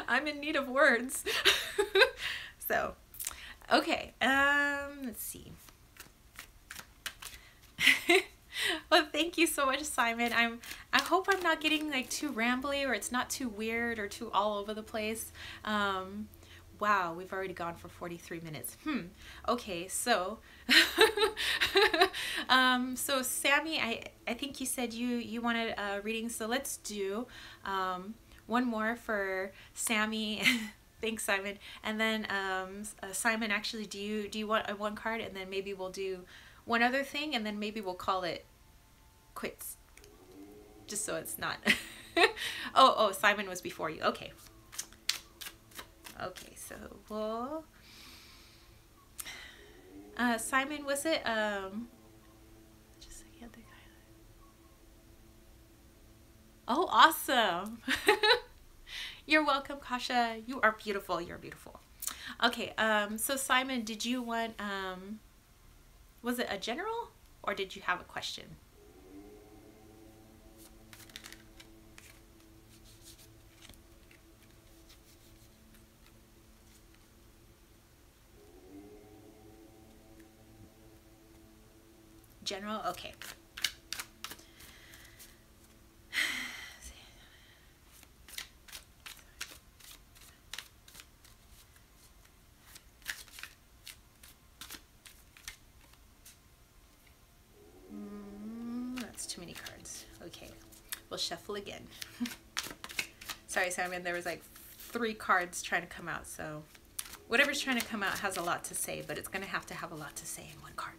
I'm in need of words. So okay, let's see. Well, thank you so much, Simon. I hope I'm not getting like too rambly, or it's not too weird or too all over the place. Wow, we've already gone for 43 minutes. Okay, so so Sammy, I think you said you wanted a reading, so let's do one more for Sammy. Thanks, Simon. And then Simon, actually, do you want one card, and then maybe we'll do one other thing, and then maybe we'll call it quits, just so it's not oh, Simon was before you. Okay, so we'll Simon, was it just like, yeah, the guy. Oh, awesome. You're welcome, Kasha. You are beautiful. You're beautiful. Okay, so Simon, did you want was it a general, or did you have a question? General, okay. shuffle again. Sorry, Simon, there was like 3 cards trying to come out, so whatever's trying to come out has a lot to say, but it's going to have a lot to say in one card.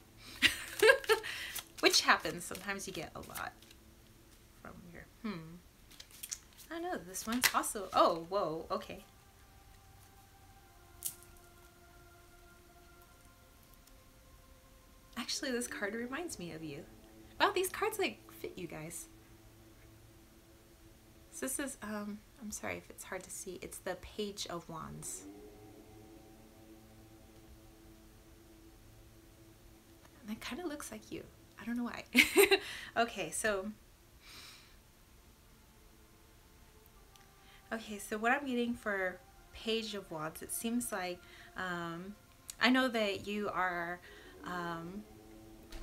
Which happens. Sometimes you get a lot from your, I know, this one's also, oh, whoa, okay. Actually, this card reminds me of you. Wow, these cards like fit you guys. So this is, I'm sorry if it's hard to see. It's the Page of Wands. And it kind of looks like you. I don't know why. Okay, so what I'm getting for Page of Wands, it seems like, I know that you are,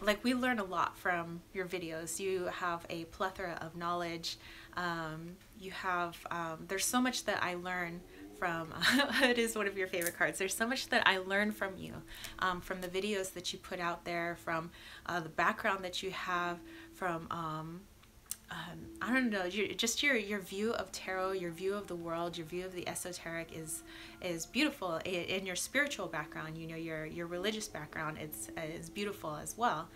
like, we learn a lot from your videos. You have a plethora of knowledge. You have, there's so much that I learn from, it is one of your favorite cards. There's so much that I learn from you, from the videos that you put out there, from the background that you have, from, I don't know, just your view of tarot, your view of the world, your view of the esoteric is beautiful. In your spiritual background, you know, your religious background, is beautiful as well.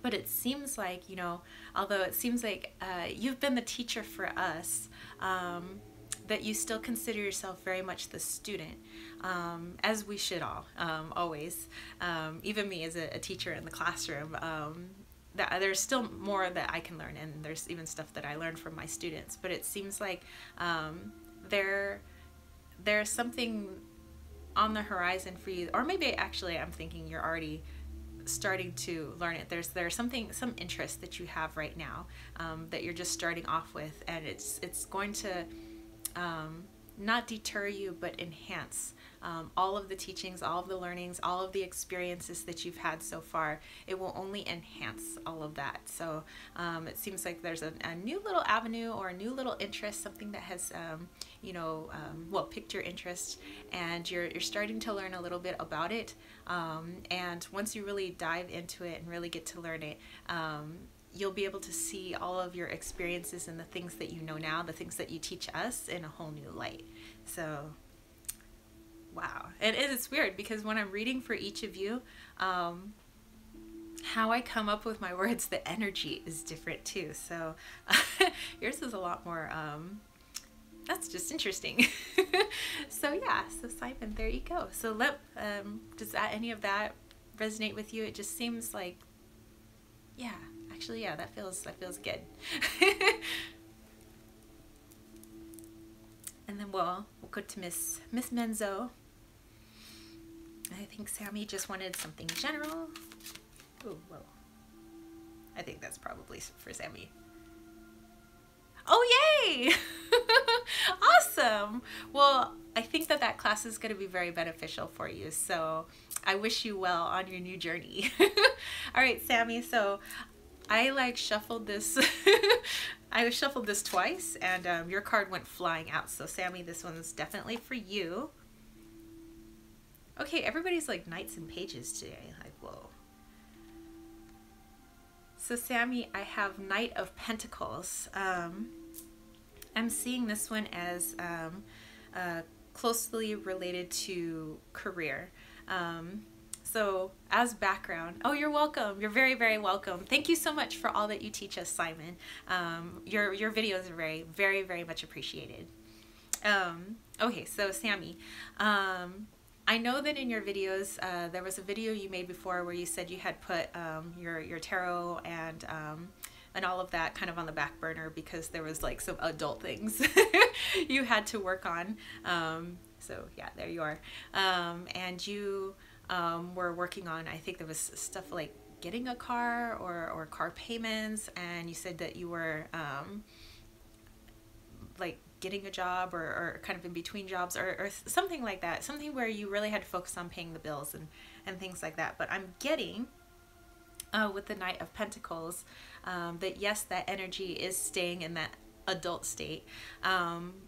But it seems like, you know, although it seems like you've been the teacher for us, that you still consider yourself very much the student, as we should all, always. Even me as a teacher in the classroom, that there's still more that I can learn, and there's even stuff that I learned from my students. But it seems like there's something on the horizon for you, or maybe actually I'm thinking you're already starting to learn it. There's some interest that you have right now, that you're just starting off with, and it's going to not deter you, but enhance all of the teachings, all of the learnings, all of the experiences that you've had so far. It will only enhance all of that. So it seems like there's a new little avenue or a new little interest, something that has, you know, well, piqued your interest, and you're starting to learn a little bit about it. And once you really dive into it and really get to learn it, you'll be able to see all of your experiences and the things that you know now, the things that you teach us, in a whole new light. So, wow. And it's weird because when I'm reading for each of you, how I come up with my words, the energy is different too. So yours is a lot more, that's just interesting. So yeah, so Simon, there you go. So does any of that resonate with you? It just seems like, yeah. Actually, yeah, that feels good. And then we'll go to Miss Menzo. I think Sammy just wanted something general. Oh, whoa. I think that's probably for Sammy. Oh, yay! Awesome. Well, I think that class is going to be very beneficial for you. So I wish you well on your new journey. All right, Sammy. So I shuffled this. I shuffled this twice, and your card went flying out. So Sammy, this one's definitely for you. Okay, everybody's like knights and pages today. Like, whoa. So Sammy, I have Knight of Pentacles. I'm seeing this one as closely related to career. So as background, oh, you're welcome. You're very, very welcome. Thank you so much for all that you teach us, Simon. Your videos are very, very, very much appreciated. Okay, so Sammy, I know that in your videos, there was a video you made before where you said you had put your tarot and all of that kind of on the back burner because there was like some adult things you had to work on. So yeah, there you are. And you were working on, I think there was stuff like getting a car or car payments, and you said that you were like getting a job or kind of in between jobs or something like that, something where you really had to focus on paying the bills and things like that. But I'm getting with the Knight of Pentacles that yes, that energy is staying in that adult state,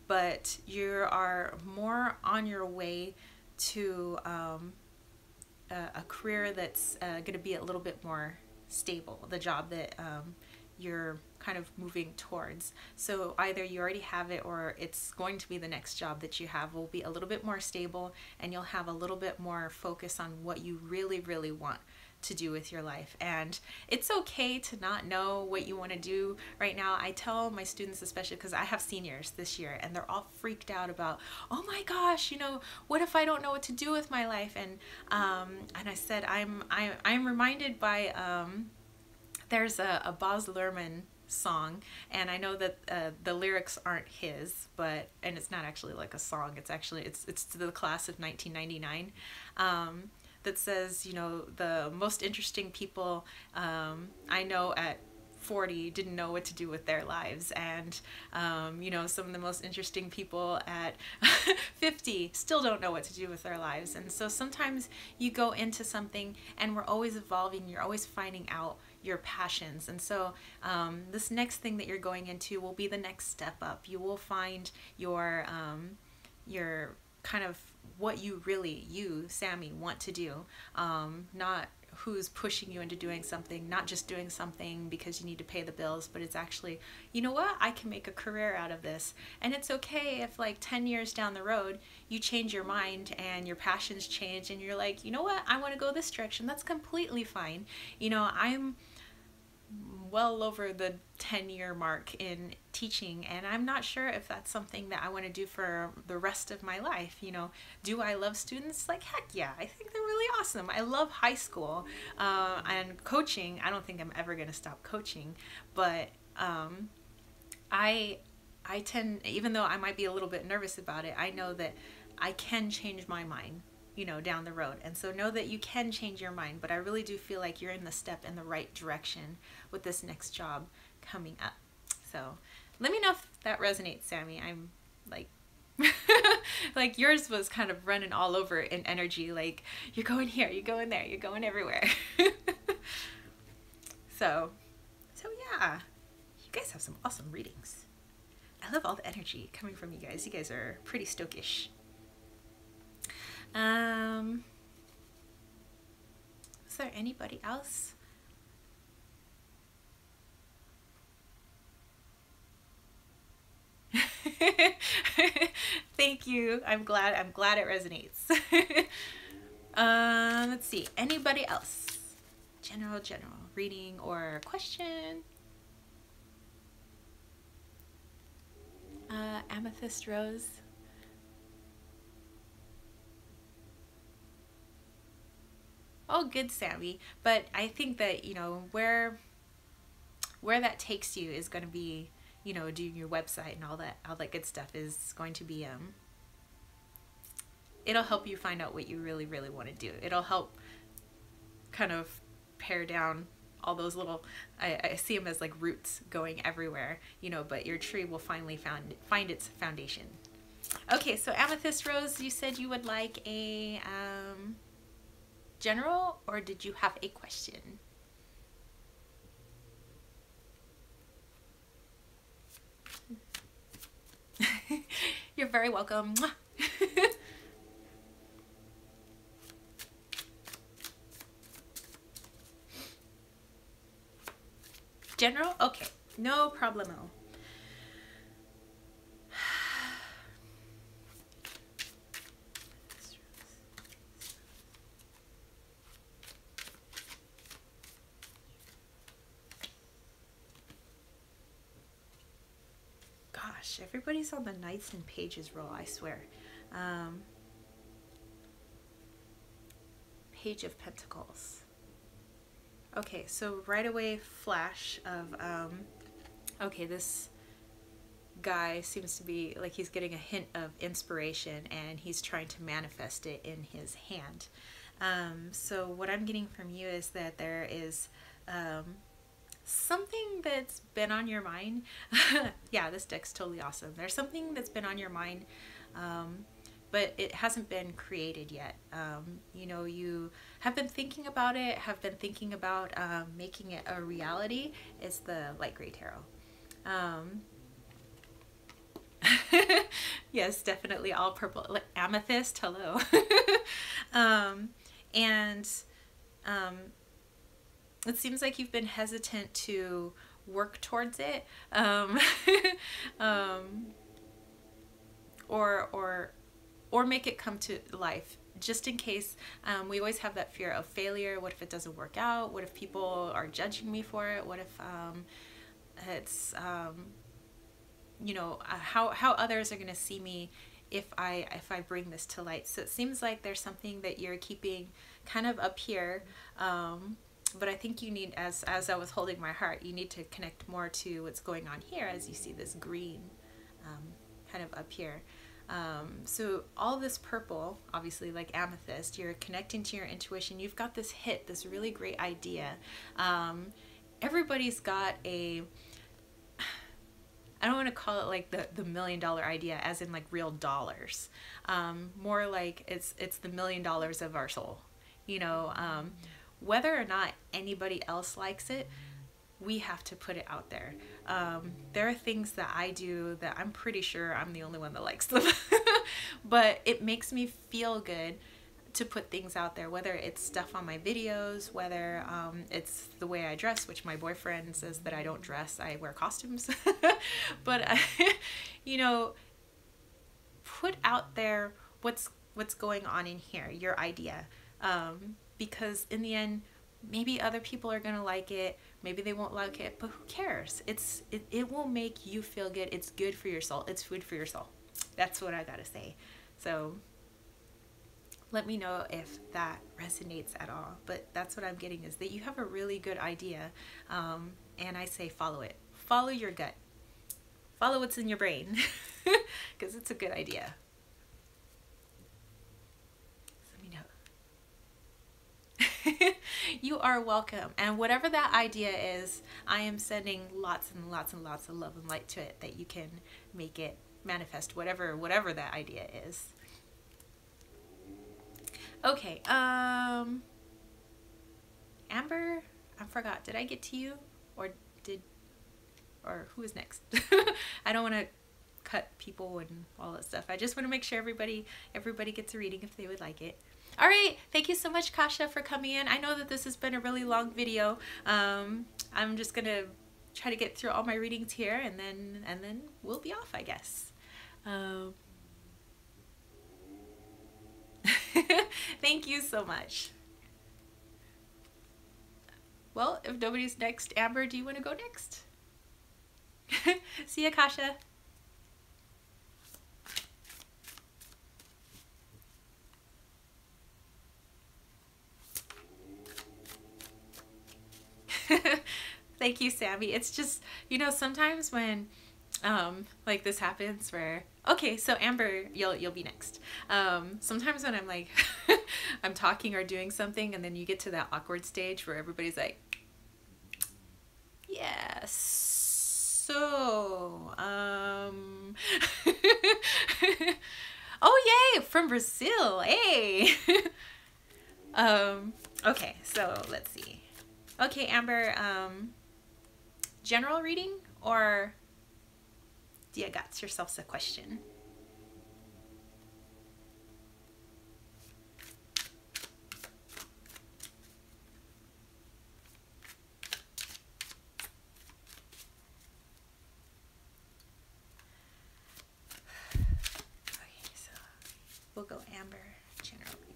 but you are more on your way to a career that's going to be a little bit more stable, the job that you're kind of moving towards. So either you already have it, or it's going to be the next job that you have will be a little bit more stable, and you'll have a little bit more focus on what you really, really want to do with your life. And it's okay to not know what you want to do right now. I tell my students, especially because I have seniors this year, and they're all freaked out about, oh my gosh, you know, what if I don't know what to do with my life? And I said, I'm reminded by there's a Baz Luhrmann song, and I know that the lyrics aren't his, and it's not actually like a song. It's actually it's to the class of 1999. That says, you know, the most interesting people I know at 40 didn't know what to do with their lives, and you know, some of the most interesting people at 50 still don't know what to do with their lives. And so sometimes you go into something and we're always evolving, you're always finding out your passions. And so this next thing that you're going into will be the next step up. You will find your kind of what you really, you, Sammy, want to do, not who's pushing you into doing something, not just doing something because you need to pay the bills, but it's actually, you know what, I can make a career out of this. And it's okay if like 10 years down the road, you change your mind and your passions change and you're like, you know what, I want to go this direction. That's completely fine. You know, I'm well over the 10-year mark in teaching, and I'm not sure if that's something that I want to do for the rest of my life. You know, do I love students? Like, heck yeah, I think they're really awesome. I love high school and coaching. I don't think I'm ever going to stop coaching, but I tend, even though I might be a little bit nervous about it, I know that I can change my mind, you know, down the road. And so know that you can change your mind, but I really do feel like you're in the step in the right direction with this next job coming up. So let me know if that resonates, Sammy. I'm like, like yours was kind of running all over in energy, like you're going here, you're going there, you're going everywhere. So yeah, you guys have some awesome readings. I love all the energy coming from you guys. You guys are pretty stoish. Is there anybody else? Thank you. I'm glad it resonates. Let's see. Anybody else? General reading or question? Amethyst Rose. Oh, good, Sammy. But I think that, you know, where that takes you is going to be, you know, doing your website and all that good stuff is going to be, it'll help you find out what you really, really want to do. It'll help kind of pare down all those little, I see them as like roots going everywhere, you know, but your tree will finally find its foundation. Okay, so Amethyst Rose, you said you would like a, general, or did you have a question? You're very welcome. General? Okay, no problemo. Gosh, everybody's on the Knights and Pages roll, I swear. Page of Pentacles. Okay, so right away flash of, okay, this guy seems to be like he's getting a hint of inspiration and he's trying to manifest it in his hand. So what I'm getting from you is that there is something that's been on your mind. Yeah, this deck's totally awesome. There's something that's been on your mind, but it hasn't been created yet. You know, you have been thinking about it, have been thinking about making it a reality. It's the light gray tarot. Yes, definitely all purple. Like amethyst, hello. And it seems like you've been hesitant to work towards it, um, or make it come to life, just in case. We always have that fear of failure. What if it doesn't work out? What if people are judging me for it? What if it's you know, how others are going to see me if I bring this to light. So it seems like there's something that you're keeping kind of up here, but I think you need, as I was holding my heart, you need to connect more to what's going on here, as you see this green kind of up here. So all this purple, obviously like amethyst, you're connecting to your intuition. You've got this hit, this really great idea. Everybody's got a, I don't want to call it like the $1 million idea as in like real dollars. More like it's the $1 million of our soul. You know, whether or not anybody else likes it, we have to put it out there. There are things that I do that I'm pretty sure I'm the only one that likes them. But it makes me feel good to put things out there, whether it's stuff on my videos, whether it's the way I dress, which my boyfriend says that I don't dress, I wear costumes. But you know, put out there what's going on in here, your idea, because in the end, maybe other people are gonna like it, maybe they won't like it, but who cares? It will make you feel good. It's good for your soul. It's food for your soul. That's what I gotta say. So let me know if that resonates at all. But that's what I'm getting, is that you have a really good idea, and I say follow it. Follow your gut. Follow what's in your brain, because it's a good idea. Let me know. You are welcome. And whatever that idea is, I am sending lots and lots and lots of love and light to it, that you can make it manifest, whatever that idea is. Okay, Amber, I forgot, did I get to you, or who is next? I don't want to cut people and all that stuff. I just want to make sure everybody gets a reading if they would like it. All right, thank you so much, Kasha, for coming in. I know that this has been a really long video. I'm just gonna try to get through all my readings here, and then we'll be off, I guess. Thank you so much. Well, if nobody's next, Amber, do you want to go next? See ya, Kasha. Thank you, Sammy. It's just, you know, sometimes when like this happens where, okay, so Amber, you'll be next. Sometimes when I'm like I'm talking or doing something, and then you get to that awkward stage where everybody's like, yeah, so oh yay, from Brazil, hey. Okay, so let's see. Okay, Amber, general reading, or do you got yourself a question? Okay, so we'll go Amber, general reading.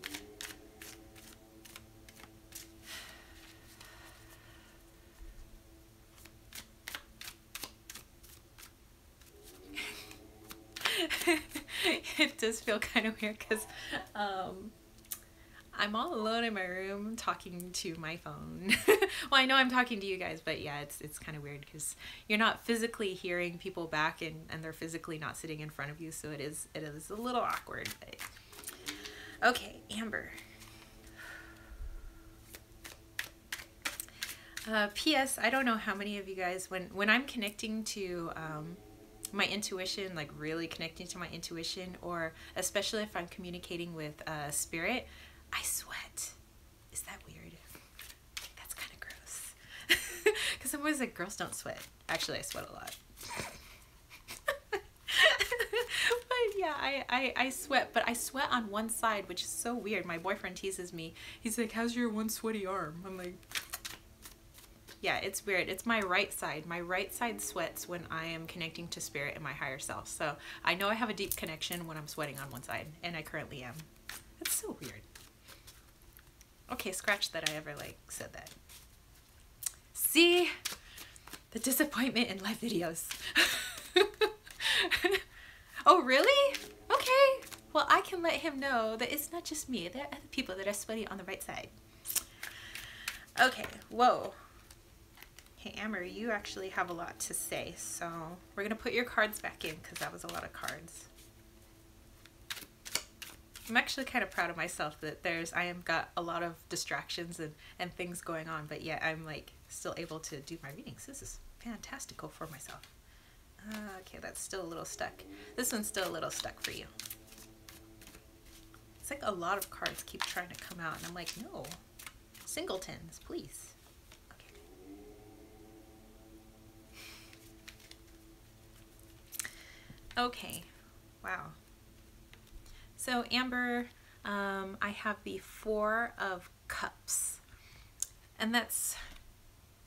It does feel kind of weird because I'm all alone in my room talking to my phone. Well, I know I'm talking to you guys, but yeah, it's kind of weird because you're not physically hearing people back, and they're physically not sitting in front of you, so it is a little awkward. But okay, Amber. P.S. I don't know how many of you guys, when I'm connecting to my intuition, like really connecting to my intuition, or especially if I'm communicating with spirit, I sweat. Is that weird? That's kind of gross. Because I'm always like, girls don't sweat. Actually, I sweat a lot. But yeah, I sweat, but I sweat on one side, which is so weird. My boyfriend teases me. He's like, how's your one sweaty arm? I'm like, Yeah, it's weird. It's my right side. My right side sweats when I am connecting to spirit and my higher self. So I know I have a deep connection when I'm sweating on one side, and I currently am. It's so weird. Okay, scratch that I ever like said that. See? The disappointment in live videos. Oh, really? Okay. Well, I can let him know that it's not just me. There are other people that are sweaty on the right side. Okay, whoa. Hey, Amber, you actually have a lot to say, so we're going to put your cards back in because that was a lot of cards. I'm actually kind of proud of myself that I am got a lot of distractions and things going on, but yet I'm like still able to do my readings. This is fantastical for myself. Okay, that's still a little stuck. This one's still a little stuck for you. It's like a lot of cards keep trying to come out, and I'm like, no. Singletons, please. Okay, wow. So Amber, I have the Four of Cups, and that's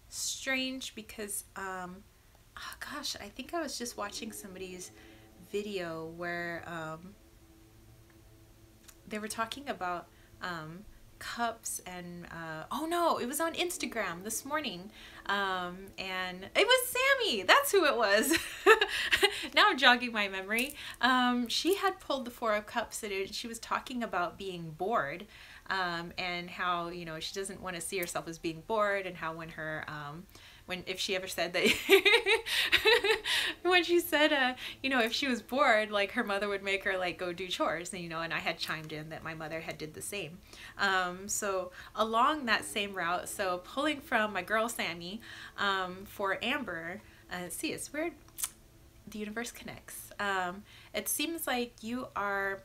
strange because, oh gosh, I think I was just watching somebody's video where they were talking about cups and oh no, it was on Instagram this morning, and it was Sammy. That's who it was. Now I'm jogging my memory. She had pulled the Four of Cups, and she was talking about being bored, and how, you know, she doesn't want to see herself as being bored, and how when her if she ever said that when she said you know, if she was bored, like her mother would make her like go do chores, and you know, and I had chimed in that my mother had did the same. So along that same route, so pulling from my girl Sammy, for Amber, see, it's weird, the universe connects. It seems like you are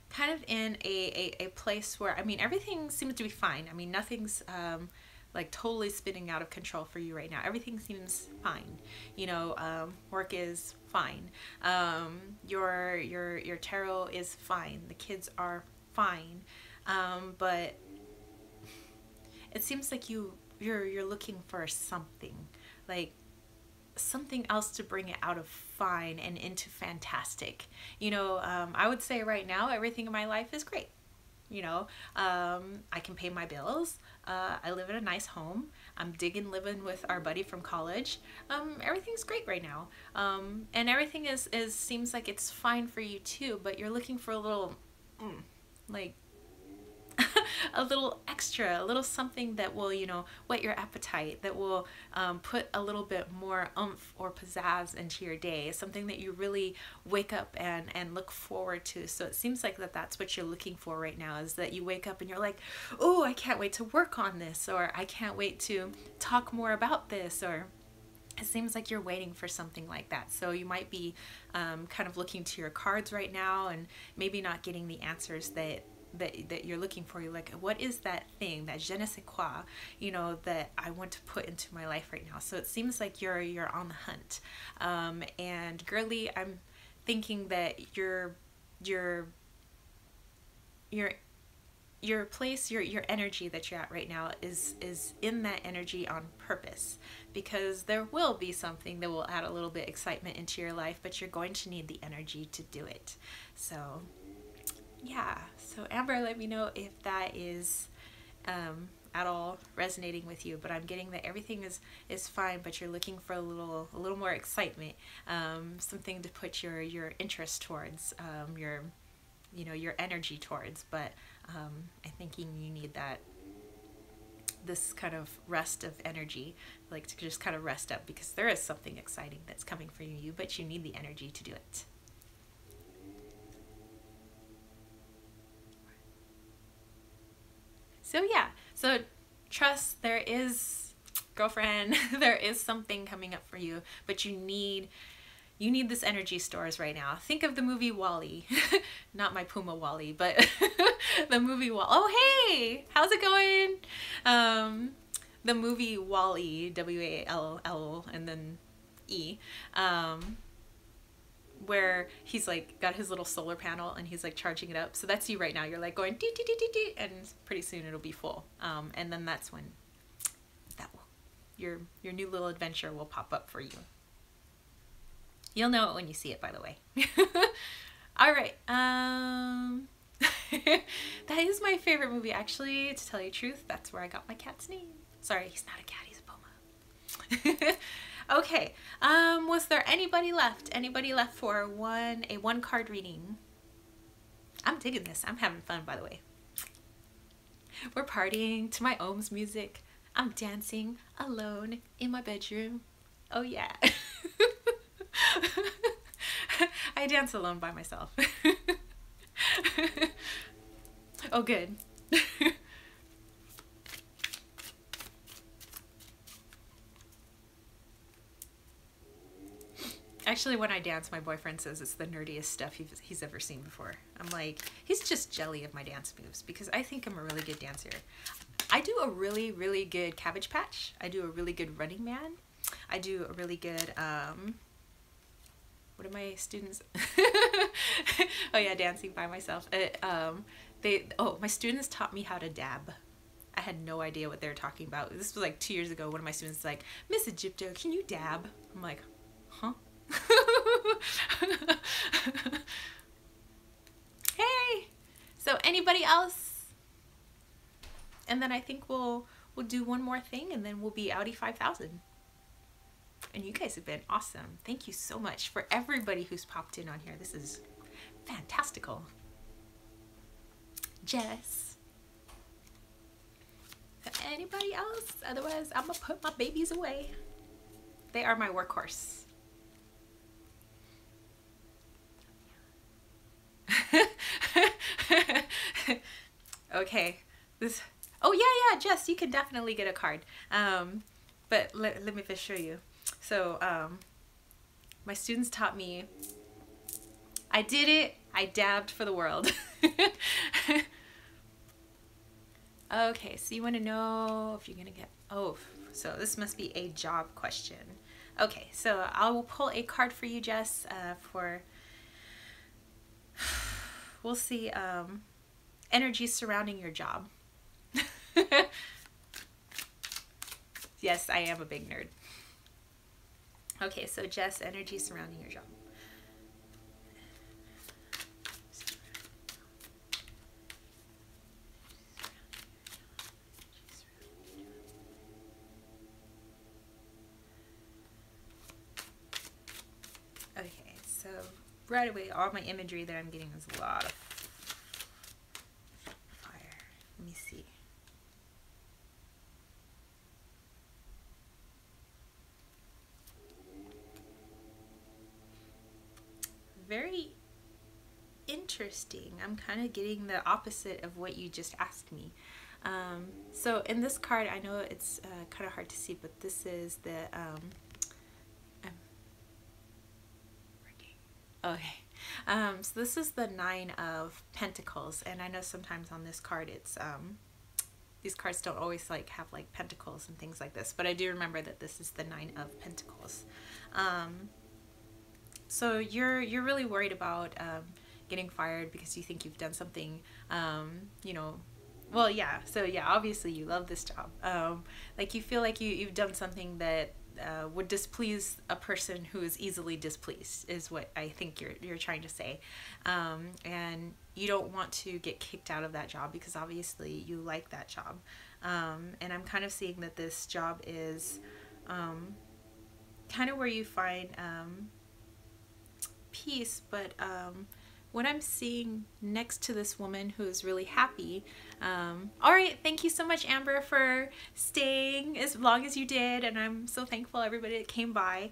kind of in a place where, I mean, everything seems to be fine. I mean, nothing's like totally spinning out of control for you right now. Everything seems fine. You know, work is fine. Your tarot is fine. The kids are fine. But it seems like you're looking for something, like something else to bring it out of fine and into fantastic. You know, I would say right now everything in my life is great. You know, I can pay my bills. I live in a nice home. I'm digging living with our buddy from college. Everything's great right now. And everything seems like it's fine for you too, but you're looking for a little, like, a little extra, a little something that will, you know, whet your appetite, that will put a little bit more oomph or pizzazz into your day, something that you really wake up and look forward to. So it seems like that's what you're looking for right now, is that you wake up and you're like, oh, I can't wait to work on this, or I can't wait to talk more about this, or it seems like you're waiting for something like that. So you might be kind of looking to your cards right now and maybe not getting the answers that you're looking for. You're like, what is that thing, that je ne sais quoi, you know, that I want to put into my life right now? So it seems like you're on the hunt. And girly, I'm thinking that your place, your energy that you're at right now is in that energy on purpose, because there will be something that will add a little bit excitement into your life, but you're going to need the energy to do it. So yeah, so Amber, let me know if that is at all resonating with you. But I'm getting that everything is fine, but you're looking for a little more excitement, something to put your interest towards, your energy towards. But I'm thinking you need this kind of rest of energy, like to just kind of rest up, because there is something exciting that's coming for you, but you need the energy to do it. So yeah, so trust, there is, girlfriend, there is something coming up for you, but you need this energy stores right now. Think of the movie WALL-E. Not my Puma WALL-E, but the movie WALL-E. Oh, hey, how's it going? The movie WALL-E, W-A-L-L and then E, where he's like got his little solar panel and he's like charging it up. So that's you right now. You're like going dee dee dee dee dee, and pretty soon it'll be full. And then that's when your new little adventure will pop up for you. You'll know it when you see it, by the way. All right. That is my favorite movie, actually. To tell you the truth, that's where I got my cat's name. Sorry, he's not a cat, he's a puma. Okay. Was there anybody left? Anybody left for a one card reading? I'm digging this. I'm having fun, by the way. We're partying to my Ohms music. I'm dancing alone in my bedroom. Oh yeah. I dance alone by myself. Oh good. Actually, when I dance, my boyfriend says it's the nerdiest stuff he's ever seen before. I'm like, he's just jelly of my dance moves because I think I'm a really good dancer. I do a really, really good Cabbage Patch. I do a really good Running Man. I do a really good, what are my students? Oh yeah, dancing by myself. My students taught me how to dab. I had no idea what they were talking about. This was like 2 years ago. One of my students was like, Miss Egypto, can you dab? I'm like, huh? Hey, so anybody else? And then I think we'll do one more thing and then we'll be Audi 5000. And you guys have been awesome. Thank you so much for everybody who's popped in on here. This is fantastical. Jess. Anybody else? Otherwise, I'm gonna put my babies away. They are my workhorse. Okay. Oh yeah, Jess, you can definitely get a card. But let me just show you. So my students taught me. I did it. I dabbed for the world. Okay, so you want to know if you're gonna get, so this must be a job question. Okay, so I will pull a card for you, Jess, we'll see, energy surrounding your job. Yes, I am a big nerd. Okay, so Jess, energy surrounding your job. Okay, so right away, all my imagery that I'm getting is a lot of fire. Let me see. Very interesting. I'm kind of getting the opposite of what you just asked me. So in this card, I know it's kind of hard to see, but this is the okay. So this is the 9 of Pentacles, and I know sometimes on this card it's these cards don't always like have like pentacles and things like this, but I do remember that this is the 9 of Pentacles. So you're really worried about getting fired because you think you've done something, you know, well, yeah. So yeah, obviously you love this job. Like you feel like you've done something that would displease a person who is easily displeased, is what I think you're trying to say. And you don't want to get kicked out of that job because obviously you like that job. And I'm kind of seeing that this job is kind of where you find peace, but what I'm seeing next to this woman who is really happy. All right, thank you so much, Amber, for staying as long as you did, and I'm so thankful everybody that came by.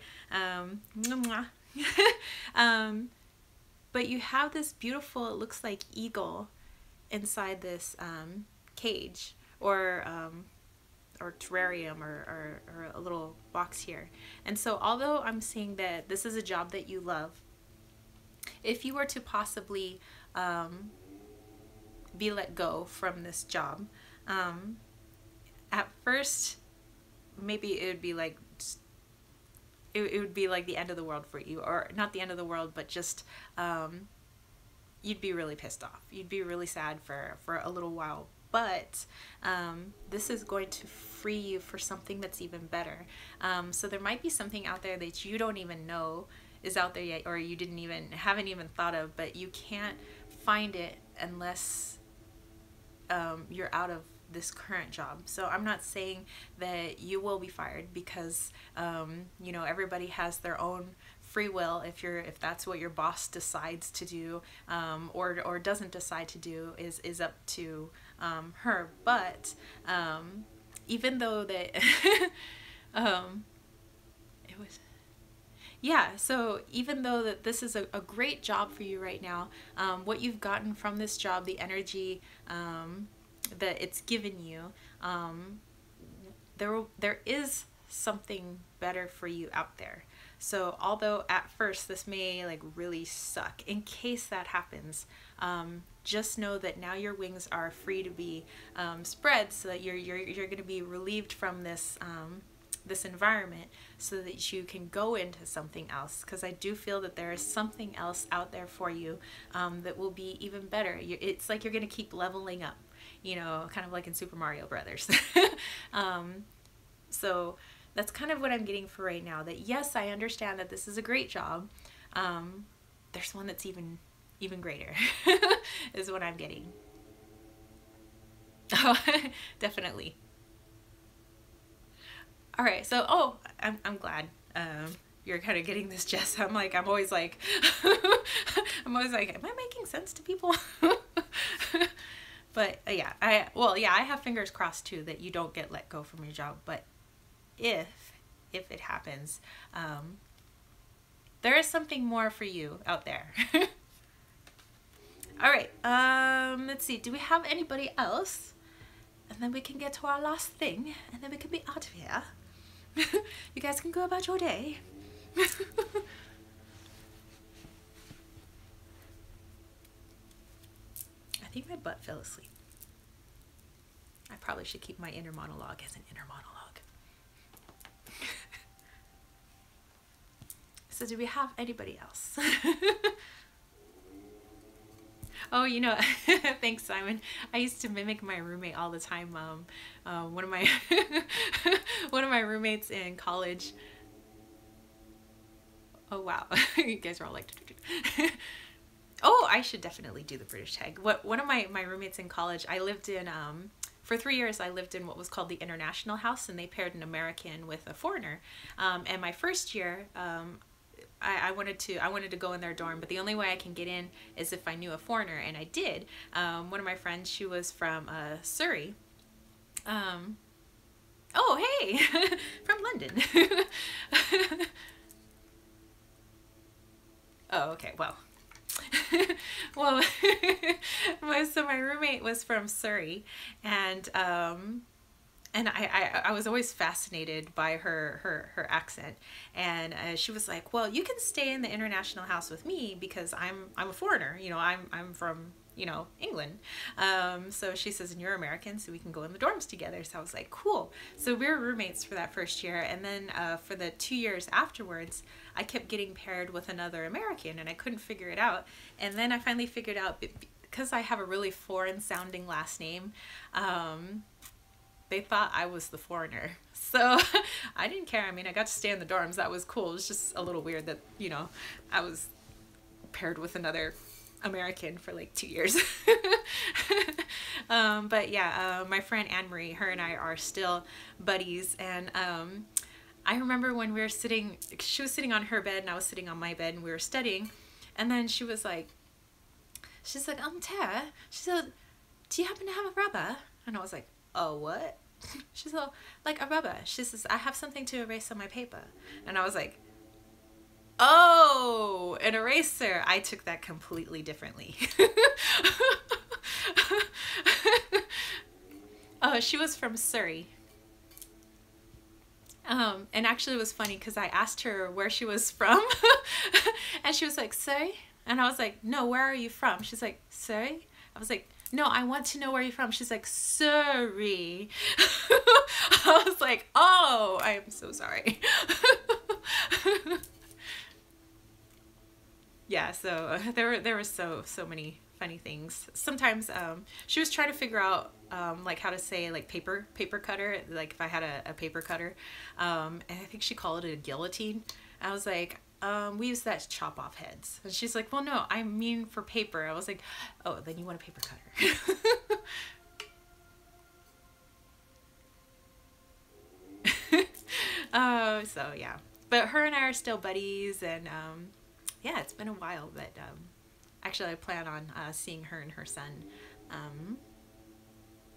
But you have this beautiful, it looks like eagle inside this cage or terrarium or a little box here. And so although I'm seeing that this is a job that you love, if you were to possibly be let go from this job, at first maybe it would be like it would be like the end of the world for you, or not the end of the world, but just you'd be really pissed off. You'd be really sad for a little while. but this is going to free you for something that's even better. So there might be something out there that you don't even know is out there yet, or you haven't even thought of, but you can't find it unless you're out of this current job. So I'm not saying that you will be fired, because you know, everybody has their own free will. If that's what your boss decides to do, or doesn't decide to do, is up to her. But even though that it was, yeah, so even though that this is a great job for you right now, what you've gotten from this job, the energy that it's given you, there is something better for you out there. So although at first this may like really suck, in case that happens, just know that now your wings are free to be spread, so that you're going to be relieved from this this environment, so that you can go into something else. Because I do feel that there is something else out there for you that will be even better. It's like you're going to keep leveling up, you know, kind of like in Super Mario Brothers. So that's kind of what I'm getting for right now. That yes, I understand that this is a great job. There's one that's even greater, is what I'm getting. Oh, definitely. All right, so I'm glad you're kind of getting this, Jess. I'm always like, am I making sense to people? But yeah, I have fingers crossed too that you don't get let go from your job. But if it happens, there is something more for you out there. All right, let's see. Do we have anybody else? And then we can get to our last thing, and then we can be out of here. You guys can go about your day. I think my butt fell asleep. I probably should keep my inner monologue as an inner monologue. So do we have anybody else? Oh, you know, thanks, Simon. I used to mimic my roommate all the time. One of my one of my roommates in college. Oh wow, you guys are all like. Oh, I should definitely do the British tag. One of my roommates in college, I lived in for 3 years. I lived in what was called the International House, and they paired an American with a foreigner. And my first year, I wanted to go in their dorm, but the only way I can get in is if I knew a foreigner, and I did. One of my friends, she was from Surrey. Oh, hey, from London. Oh, okay, well. Well, so my roommate was from Surrey, and I was always fascinated by her accent, and she was like, well, you can stay in the International House with me because I'm a foreigner, you know, I'm from, you know, England. So she says, and you're American, so we can go in the dorms together. So I was like, cool. So we were roommates for that first year, and then for the 2 years afterwards, I kept getting paired with another American, and I couldn't figure it out. And then I finally figured out, because I have a really foreign sounding last name, they thought I was the foreigner. So I didn't care. I mean, I got to stay in the dorms. That was cool. It was just a little weird that, you know, I was paired with another American for like 2 years. But yeah, my friend Anne-Marie, her and I are still buddies. And I remember when we were sitting, she was sitting on her bed and I was sitting on my bed, and we were studying. And then she was like, Tara, she said, do you happen to have a rubber? And I was like, oh, what? She's all like, a rubber. She says, I have something to erase on my paper. And I was like, oh, an eraser. I took that completely differently. Oh, she was from Surrey. And actually it was funny because I asked her where she was from and she was like, Surrey? And I was like, no, where are you from? She's like, Surrey? I was like, no, I want to know where you're from. She's like, Surrey. I was like, oh, I am so sorry. Yeah, so there were so many funny things. Sometimes she was trying to figure out like how to say like paper cutter, like if I had a paper cutter, and I think she called it a guillotine. I was like, we use that to chop off heads. And she's like, well, no, I mean for paper. I was like, oh, then you want a paper cutter. So yeah, but her and I are still buddies, and yeah, it's been a while, but actually I plan on seeing her and her son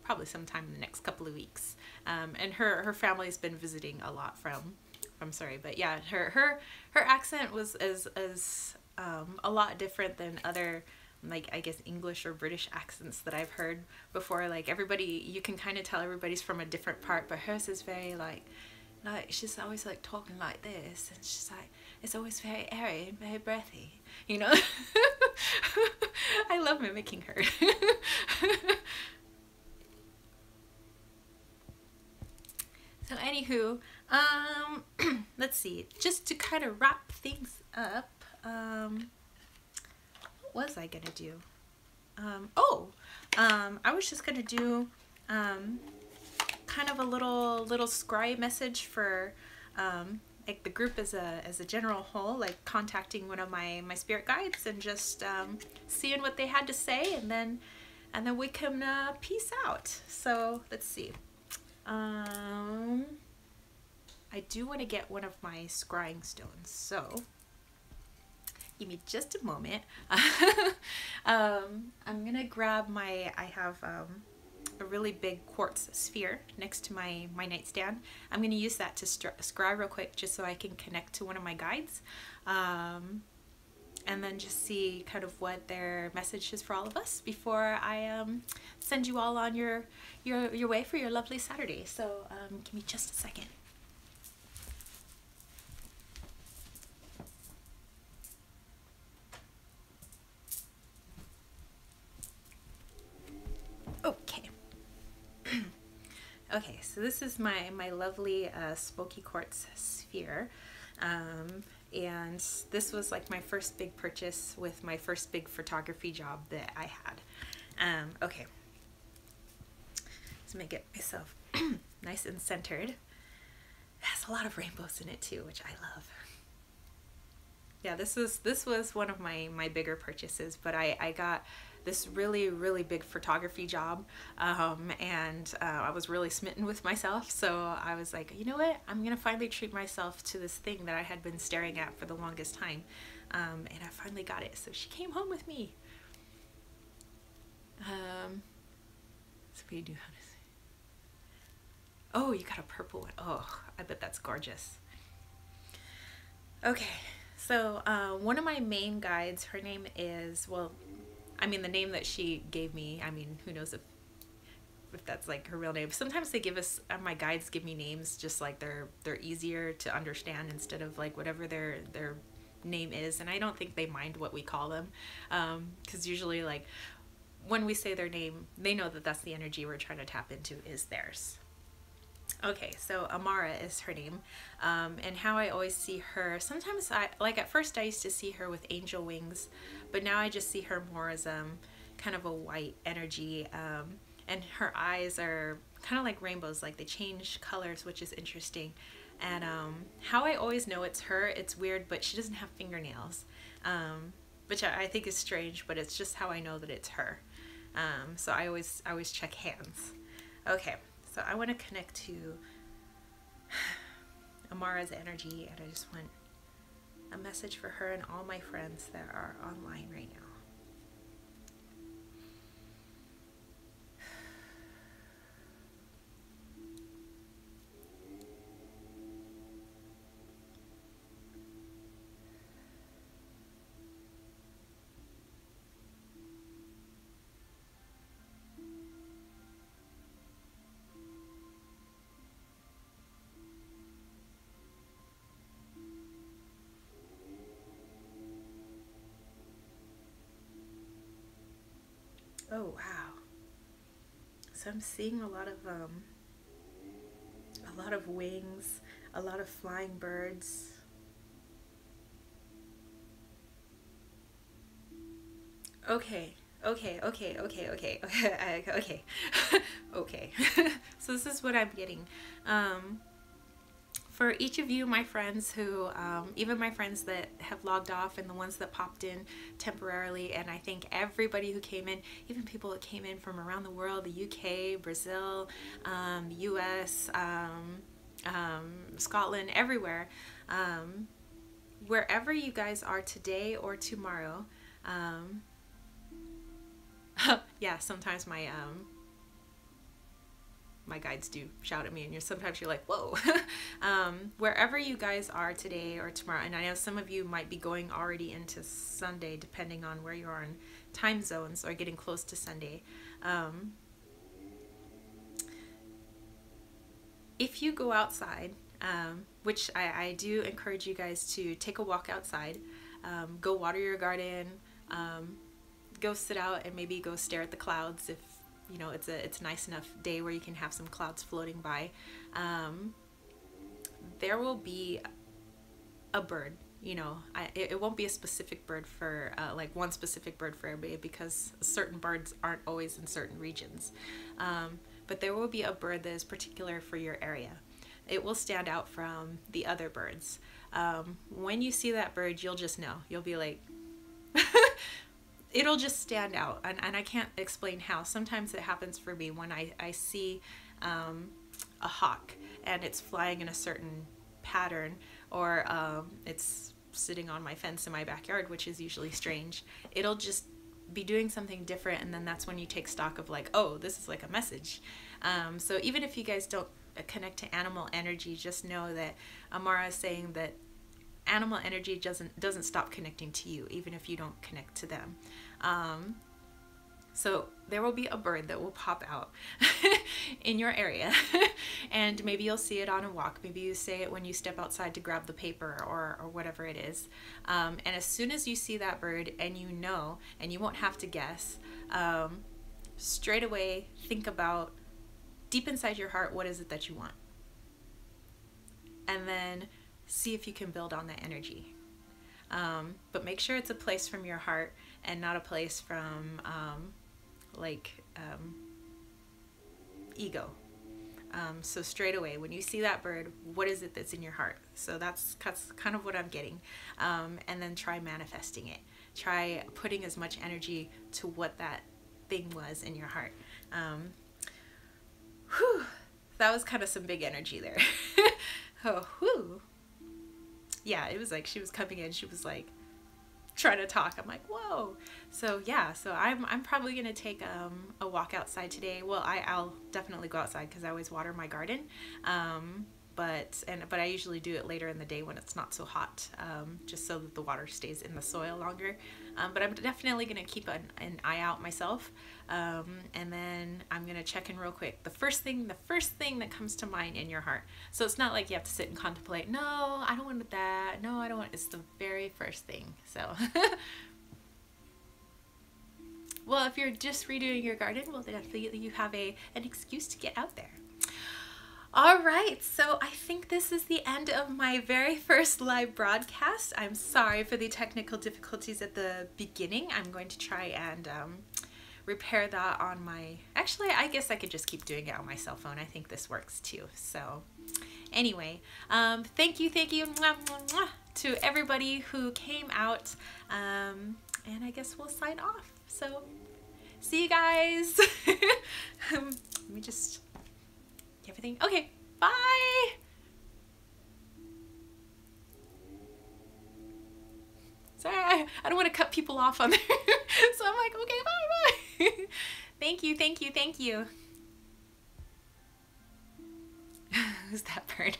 probably sometime in the next couple of weeks. And her family's been visiting a lot from, I'm sorry, but yeah, her accent was a lot different than other, like, I guess English or British accents that I've heard before. Like, everybody, you can kind of tell everybody's from a different part, but hers is very like she's always like talking like this, and she's like, it's always very airy and very breathy, you know. I love mimicking her. So anywho, let's see, just to kind of wrap things up, what was I gonna do? I was just gonna do kind of a little scry message for like the group as a general whole, like contacting one of my spirit guides and just seeing what they had to say, and then we can peace out. So let's see. I do want to get one of my scrying stones, so give me just a moment. I'm gonna grab I have a really big quartz sphere next to my nightstand. I'm gonna use that to scry real quick, just so I can connect to one of my guides, and then just see kind of what their message is for all of us before I send you all on your way for your lovely Saturday. So give me just a second. Okay. Okay, so this is my lovely smoky quartz sphere, and this was like my first big purchase with my first big photography job that I had. Okay, let's make it myself nice and centered. It has a lot of rainbows in it too, which I love. Yeah, this was one of my bigger purchases, but I got this really big photography job, and I was really smitten with myself, so I was like, you know what, I'm gonna finally treat myself to this thing that I had been staring at for the longest time, and I finally got it. So she came home with me. So what do you do? How to say? Oh, you got a purple one. Oh, I bet that's gorgeous. Okay, so one of my main guides, her name is, well, I mean, the name that she gave me, I mean, who knows if that's like her real name. Sometimes they give us, my guides give me names just like they're easier to understand instead of like whatever their name is, and I don't think they mind what we call them, because usually like when we say their name, they know that that's the energy we're trying to tap into is theirs. Okay, so Amara is her name, and how I always see her, sometimes like at first I used to see her with angel wings, but now I just see her more as kind of a white energy, and her eyes are kind of like rainbows, like they change colors, which is interesting. And how I always know it's her, it's weird, but she doesn't have fingernails, which I think is strange, but it's just how I know that it's her. So I always check hands. Okay. So I want to connect to Amara's energy, and I just want a message for her and all my friends that are online right now. Oh wow. So I'm seeing a lot of wings, a lot of flying birds. Okay, Okay, okay, okay, okay, okay, okay, okay. So this is what I'm getting. For each of you, my friends who, even my friends that have logged off and the ones that popped in temporarily, and I think everybody who came in, even people that came in from around the world, the UK, Brazil, US, Scotland, everywhere, wherever you guys are today or tomorrow. Yeah, sometimes my guides do shout at me, and sometimes you're like, whoa. Wherever you guys are today or tomorrow, and I know some of you might be going already into Sunday depending on where you are in time zones, or getting close to Sunday. If you go outside, which I do encourage you guys to take a walk outside, go water your garden, go sit out and maybe go stare at the clouds if you know it's a nice enough day where you can have some clouds floating by. There will be a bird, you know. It won't be a specific bird for like one specific bird for everybody, because certain birds aren't always in certain regions, but there will be a bird that is particular for your area. It will stand out from the other birds. When you see that bird, you'll just know. You'll be like it'll just stand out, and I can't explain how. Sometimes it happens for me when I see a hawk and it's flying in a certain pattern, or it's sitting on my fence in my backyard, which is usually strange. It'll just be doing something different, and then that's when you take stock of like, oh, this is like a message. So even if you guys don't connect to animal energy, just know that Amara is saying that animal energy doesn't stop connecting to you, even if you don't connect to them. So there will be a bird that will pop out in your area, and maybe you'll see it on a walk. Maybe you say it when you step outside to grab the paper, or whatever it is. And as soon as you see that bird, and you know, and you won't have to guess, straight away think about, deep inside your heart, what is it that you want? And then see if you can build on that energy. But make sure it's a place from your heart and not a place from ego. So straight away, when you see that bird, what is it that's in your heart? So that's kind of what I'm getting. And then try manifesting it. Try putting as much energy to what that thing was in your heart. Whew, that was kind of some big energy there. Oh, whew. Yeah, it was like she was coming in, she was like trying to talk. I'm like, whoa. So yeah, so I'm probably gonna take a walk outside today. Well, I'll definitely go outside because I always water my garden. But I usually do it later in the day when it's not so hot, just so that the water stays in the soil longer. But I'm definitely gonna keep an eye out myself, and then I'm gonna check in real quick. The first thing that comes to mind in your heart. So it's not like you have to sit and contemplate. No, I don't want that. No, I don't want. It's the very first thing. So. Well, if you're just redoing your garden, well, definitely you have an excuse to get out there. All right, so I think this is the end of my very first live broadcast. I'm sorry for the technical difficulties at the beginning. I'm going to try and repair that on my... Actually, I guess I could just keep doing it on my cell phone. I think this works too. So anyway, thank you to everybody who came out, and I guess we'll sign off. So see you guys. Let me just... everything. Okay, bye. Sorry, I don't want to cut people off on there. So I'm like, okay, bye. Thank you. Who's that bird?